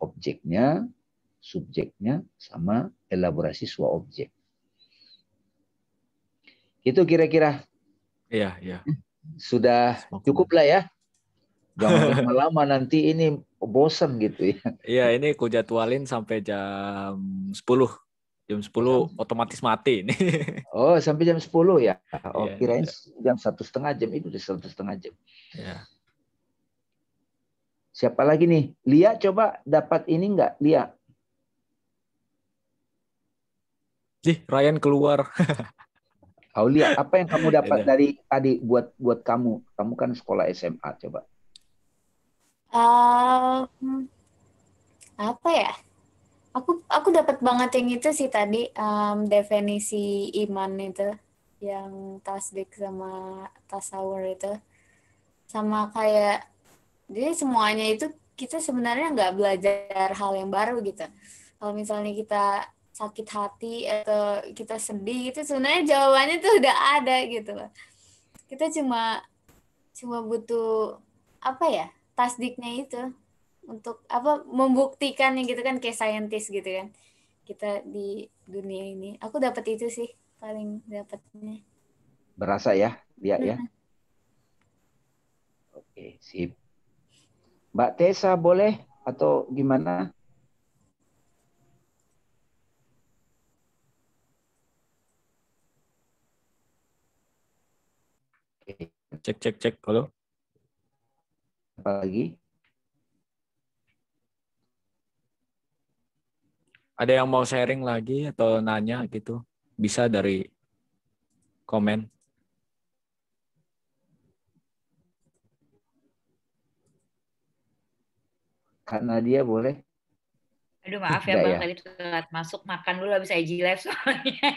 Objeknya, subjeknya, sama elaborasi sebuah objek. Itu kira-kira. Iya. Sudah cukup lah ya. Jangan lama-lama nanti ini bosan gitu ya. Iya, ini ku jadwalin sampai jam 10. Jam 10 otomatis mati ini. Oh, sampai jam 10 ya? Oh, Iya, kirain jam 1,5 jam. Itu udah 1,5 jam. Ya. Siapa lagi nih? Lia, coba dapat ini enggak? Lia. Ryan keluar. Aulia, apa yang kamu dapat dari tadi buat kamu? Kamu kan sekolah SMA, coba. Apa ya? Aku dapat banget yang itu sih tadi, definisi iman itu, yang tasdik sama tasawur itu, sama kayak jadi semuanya itu kita sebenarnya nggak belajar hal yang baru gitu. Kalau misalnya kita sakit hati atau kita sedih itu sebenarnya jawabannya tuh udah ada gitu loh. Kita cuma butuh apa ya, tasdiknya itu untuk apa, membuktikannya gitu kan, kayak saintis gitu kan kita di dunia ini. Aku dapat itu sih paling dapatnya. Berasa ya dia ya. Oke, sip. Mbak Tessa boleh atau gimana? Cek. Halo. Apa lagi? Ada yang mau sharing lagi atau nanya gitu? Bisa dari komen. Karena dia boleh. Aduh maaf ya Bang, tadi telat masuk makan dulu habis IG live soalnya.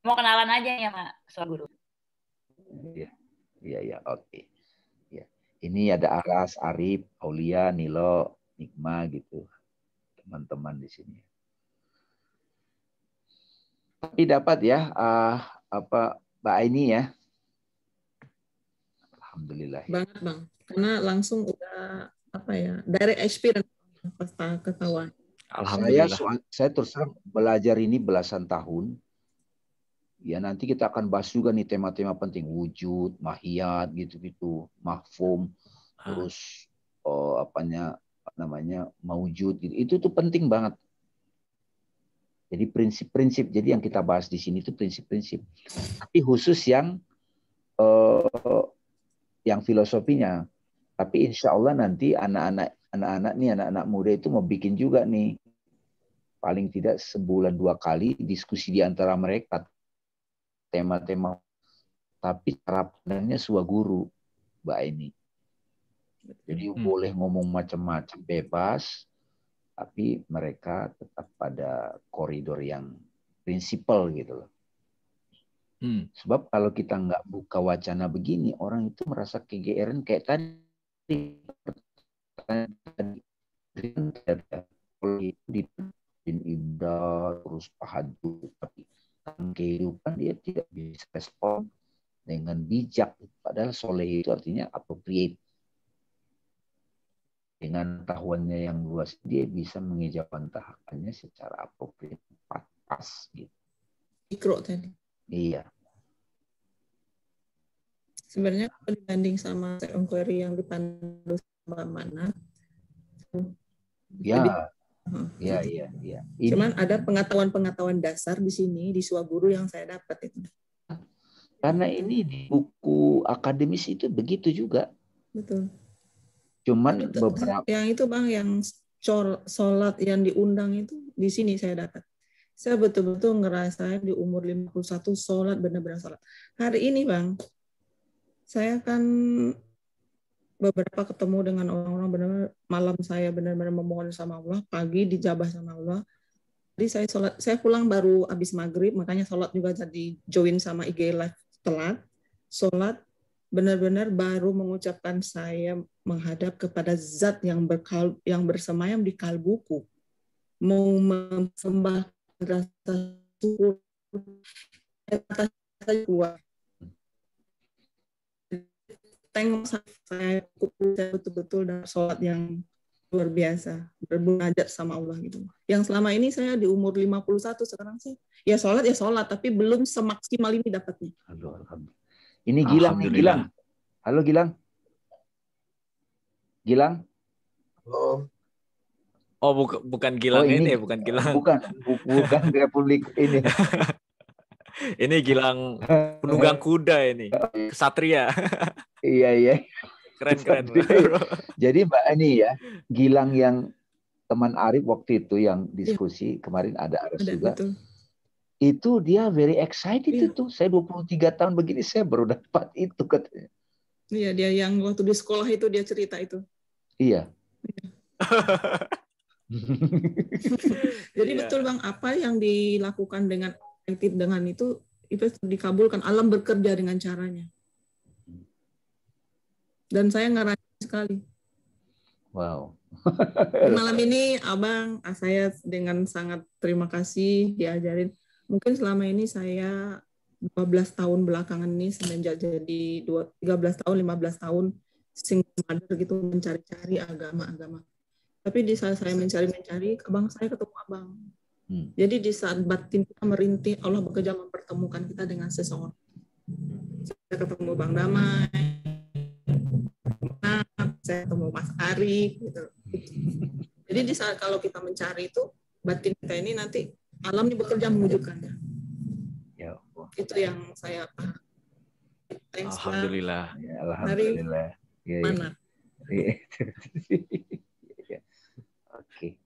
Mau kenalan aja ya Mak Suaguru. Iya, oke. Ya. Ini ada Aras, Arif, Aulia, Nilo, Nikma gitu. Teman-teman di sini. Tapi dapat ya Mbak Aini ya. Alhamdulillah. Banget Bang. Karena langsung udah direct experience pas ketahuan. Alhamdulillah. Saya terus terang belajar ini belasan tahun. Ya nanti kita akan bahas juga nih tema-tema penting, wujud, mahiyat gitu-gitu, mahfum, terus maujud gitu. Itu tuh penting banget. Jadi prinsip-prinsip. Jadi yang kita bahas di sini itu prinsip-prinsip. Tapi khusus yang filosofinya. Tapi insya Allah nanti anak-anak muda itu mau bikin juga nih. Paling tidak sebulan 2 kali diskusi di antara mereka. Tema-tema. Tapi cara pandangnya swaguru, Mbak Aini. Jadi boleh ngomong macam-macam bebas. Tapi mereka tetap pada koridor yang prinsipal gitu loh. Sebab kalau kita nggak buka wacana begini, orang itu merasa kegeeran kayak tadi. Ibadah terus tahajud, tapi kehidupan dia tidak bisa respon dengan bijak. Padahal soleh itu artinya appropriate. Dengan pengetahuannya yang luas, dia bisa mengejawantahkannya secara appropriate, pas gitu. Mikro tadi. Iya. Sebenarnya kalau dibanding sama inquiry yang dipandu sama mana? Ya. Cuman ada pengetahuan-pengetahuan dasar di sini di swaguru yang saya dapat itu. Karena ini di buku akademis itu begitu juga. Betul. Cuman beberapa yang itu Bang, yang sholat yang diundang itu di sini saya dapat. Saya betul-betul ngerasain di umur 51 sholat, benar-benar sholat. Hari ini Bang, saya kan beberapa ketemu dengan orang-orang, benar-benar malam saya benar-benar memohon sama Allah, pagi dijabah sama Allah. Jadi saya sholat, saya pulang baru habis maghrib, makanya sholat juga jadi join sama IG Live telat. Sholat benar-benar baru mengucapkan saya menghadap kepada zat yang bersemayam di kalbuku. Mau mempersembahkan rasa syukur atas keluar. Tengok saya betul-betul dalam sholat yang luar biasa, bermunajat sama Allah gitu. Yang selama ini saya di umur 51 sekarang sih, ya sholat, tapi belum semaksimal ini dapatnya. Alhamdulillah. Ini Gilang nih, Gilang. Halo Gilang. Gilang. Oh, bukan Gilang ini, bukan Gilang. Bukan Republik ini. Ini Gilang penunggang kuda ini, kesatria. Iya. Keren. Jadi Mbak Ani ya, Gilang yang teman Arif waktu itu yang diskusi kemarin ada Arif juga. Betul. Itu dia very excited itu. Saya 23 tahun begini saya baru dapat itu katanya. Iya, dia yang waktu di sekolah itu dia cerita itu. Iya. Jadi betul Bang, apa yang dilakukan dengan aktif dengan itu dikabulkan. Alam bekerja dengan caranya. Dan saya ngerasain sekali. Wow. Malam ini Abang, saya dengan sangat terima kasih diajarin. Mungkin selama ini saya 12 tahun belakangan ini semenjak jadi 13 tahun, 15 tahun single mother gitu mencari-cari agama-agama. Tapi di saat saya mencari-mencari, Abang saya ketemu Abang. Jadi di saat batin kita merintih, Allah bekerja mempertemukan kita dengan seseorang. Saya ketemu Bang Damai, saya ketemu Mas Ari, gitu. Jadi di saat kalau kita mencari itu, batin kita ini nanti alam ini bekerja mewujudkannya. Ya. Itu yang saya paham. Alhamdulillah. Ya, alhamdulillah. Ya, mana? Oke.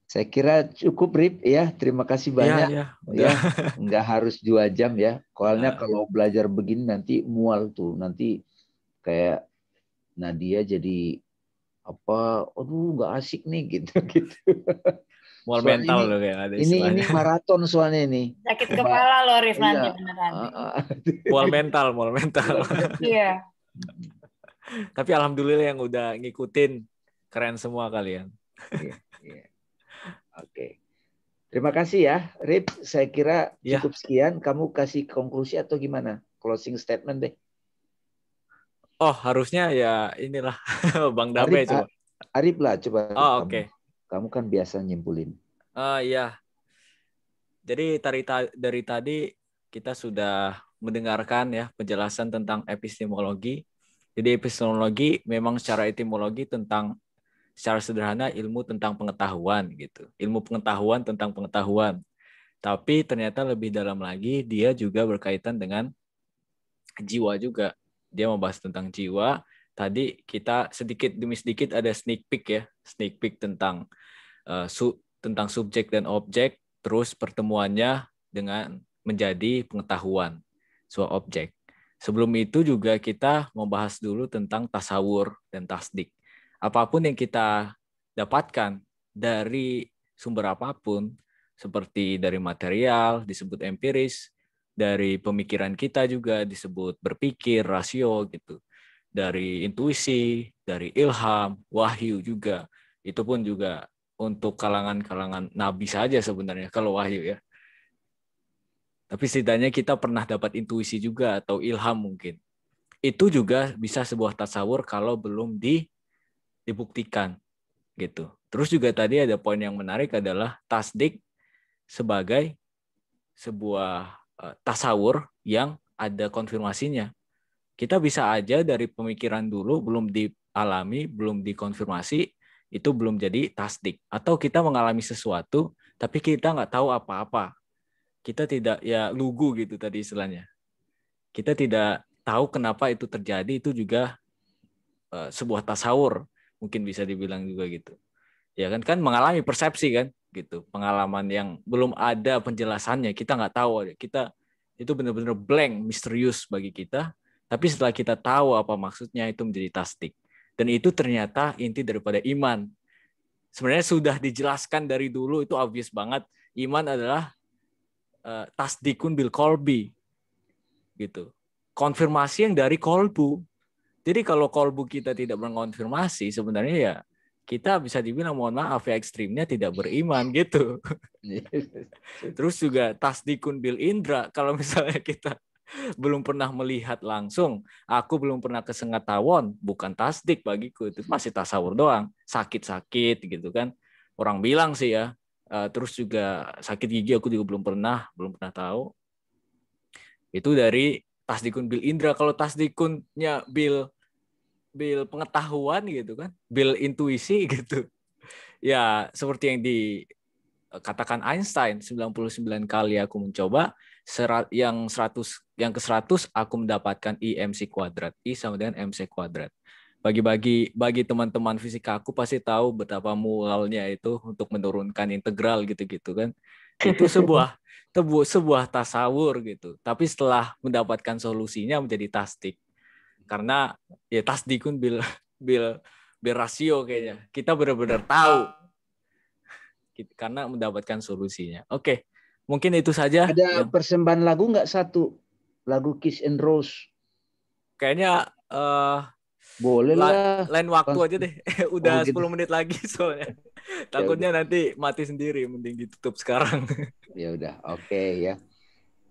Saya kira cukup Rip ya. Terima kasih banyak. Ya, nggak harus 2 jam ya. Soalnya kalau belajar begini nanti mual tuh. Nanti kayak Nadia jadi nggak asik nih gitu. Mual mental loh kayak ada ini maraton soalnya ini. Sakit kepala loh Rif nanti beneran. Mual mental. Iya. Tapi alhamdulillah yang udah ngikutin keren semua kalian. Iya. Oke. Terima kasih ya, Rip. Saya kira Ya. cukup sekian. Kamu kasih konklusi atau gimana? Closing statement deh. Oh, harusnya ya inilah Bang Dame coba. Arif lah, coba Oh, kamu. oke. Kamu kan biasa nyimpulin. Iya. Jadi dari tadi kita sudah mendengarkan ya penjelasan tentang epistemologi. Jadi epistemologi memang secara etimologi tentang secara sederhana ilmu tentang pengetahuan gitu. Ilmu pengetahuan tentang pengetahuan. Tapi ternyata lebih dalam lagi dia juga berkaitan dengan jiwa juga. Dia membahas tentang jiwa. Tadi kita sedikit demi sedikit ada sneak peek ya, sneak peek tentang tentang subjek dan objek, terus pertemuannya dengan menjadi pengetahuan sebuah objek. Sebelum itu juga kita membahas dulu tentang tasawur dan tasdik. Apapun yang kita dapatkan dari sumber apapun, seperti dari material disebut empiris, dari pemikiran kita juga disebut berpikir, rasio gitu. Dari intuisi, dari ilham, wahyu juga. Itu pun juga untuk kalangan-kalangan nabi saja sebenarnya kalau wahyu ya. Tapi setidaknya kita pernah dapat intuisi juga atau ilham mungkin. Itu juga bisa sebuah tasawur kalau belum dibuktikan gitu. Terus juga tadi ada poin yang menarik adalah tasdik sebagai sebuah tasawur yang ada konfirmasinya. Kita bisa aja dari pemikiran dulu belum dialami, belum dikonfirmasi, itu belum jadi tasdik. Atau kita mengalami sesuatu, tapi kita nggak tahu apa-apa. Kita tidak, ya lugu gitu tadi istilahnya. Kita tidak tahu kenapa itu terjadi, itu juga sebuah tasawur. Mungkin bisa dibilang juga gitu. Ya kan mengalami persepsi kan, gitu. Pengalaman yang belum ada penjelasannya, kita nggak tahu. Kita itu benar-benar blank, misterius bagi kita. Tapi setelah kita tahu apa maksudnya, itu menjadi tasdik. Dan itu ternyata inti daripada iman. Sebenarnya sudah dijelaskan dari dulu, itu obvious banget. Iman adalah tasdikun bil kolbi. Gitu. Konfirmasi yang dari kolbu. Jadi kalau kolbu kita tidak mengonfirmasi, sebenarnya ya kita bisa dibilang mohon maaf ya ekstrimnya tidak beriman gitu. Terus juga tasdikun bil indra. Kalau misalnya kita belum pernah melihat langsung, aku belum pernah kesengat tawon, bukan tasdik bagiku, itu masih tasawur doang, sakit-sakit gitu kan, orang bilang sih ya. Terus juga sakit gigi aku juga belum pernah tahu. Itu dari tasdikun bil indra. Kalau tasdikunnya bil pengetahuan gitu kan, bil intuisi gitu, ya seperti yang dikatakan Einstein, 99 kali aku mencoba, yang ke-100 aku mendapatkan I MC kuadrat. I sama dengan MC kuadrat. Bagi teman-teman fisika aku pasti tahu betapa mualnya itu untuk menurunkan integral gitu-gitu kan. Itu sebuah tasawur gitu. Tapi setelah mendapatkan solusinya menjadi tasdik. Karena ya tasdikun bil rasio kayaknya. Kita benar-benar tahu karena mendapatkan solusinya. Oke. Mungkin itu saja. Ada persembahan lagu nggak satu? Lagu Kiss and Rose. Kayaknya boleh lah. Lain waktu aja deh. Udah gitu. 10 menit lagi soalnya. Takutnya nanti mati sendiri, mending ditutup sekarang. Ya udah, oke ya.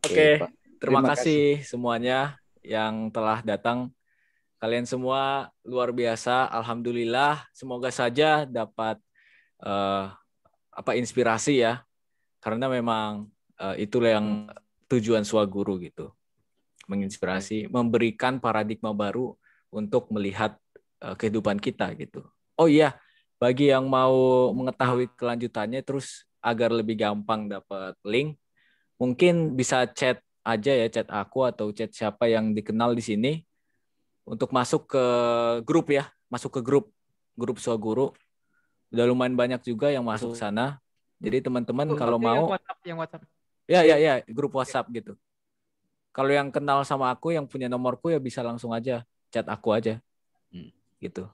Oke. Terima kasih semuanya yang telah datang. Kalian semua luar biasa. Alhamdulillah. Semoga saja dapat inspirasi ya. Karena memang itulah yang tujuan swaguru gitu. Menginspirasi, memberikan paradigma baru untuk melihat kehidupan kita gitu. Oh iya, bagi yang mau mengetahui kelanjutannya terus agar lebih gampang dapat link, mungkin bisa chat aja ya, chat aku atau chat siapa yang dikenal di sini untuk masuk ke grup ya, masuk ke grup swaguru. Udah lumayan banyak juga yang masuk sana. Jadi teman-teman kalau mau yang WhatsApp. Ya, grup WhatsApp gitu. Kalau yang kenal sama aku, yang punya nomorku ya bisa langsung aja chat aku aja. Gitu.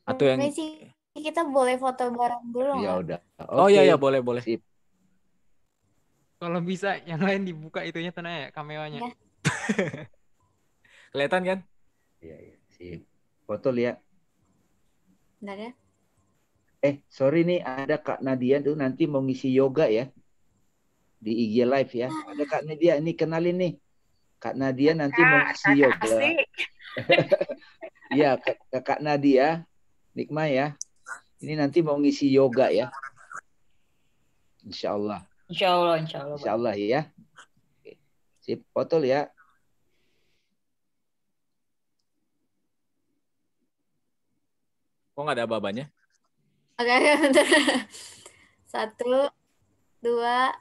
Atau yang kita boleh foto bareng dulu ya nggak? udah. Oh iya boleh. Sip. Kalau bisa yang lain dibuka itunya ya kameranya. Ya. Kelihatan kan? Iya. Sip. Foto lihat. Bentar ya. Sorry nih, ada Kak Nadia tuh nanti mau ngisi yoga ya di IG Live ya. Ada Kak Nadia, ini kenalin nih. Kak Nadia nanti mau ngisi yoga. Iya, Kak Nadia, Nikma ya. Ini nanti mau ngisi yoga ya. Insya Allah. Insya Allah, insya Allah. Insya Allah ya. Sip, potol ya. Kok nggak ada babanya? Oke, bentar. 1, 2,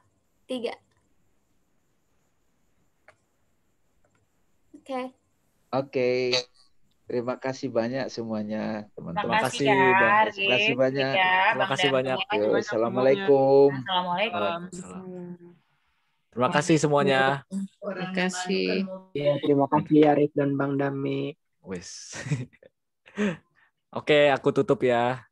3. Oke. Oke. Terima kasih banyak semuanya, teman-teman. Terima kasih, ya, Bang. Terima kasih banyak. Terima kasih banyak. Yo, Assalamualaikum. Assalamualaikum. Waalaikumsalam. Terima kasih semuanya. Terima kasih. Ya, terima kasih Arif dan Bang Dami. Wes. Oke, aku tutup ya.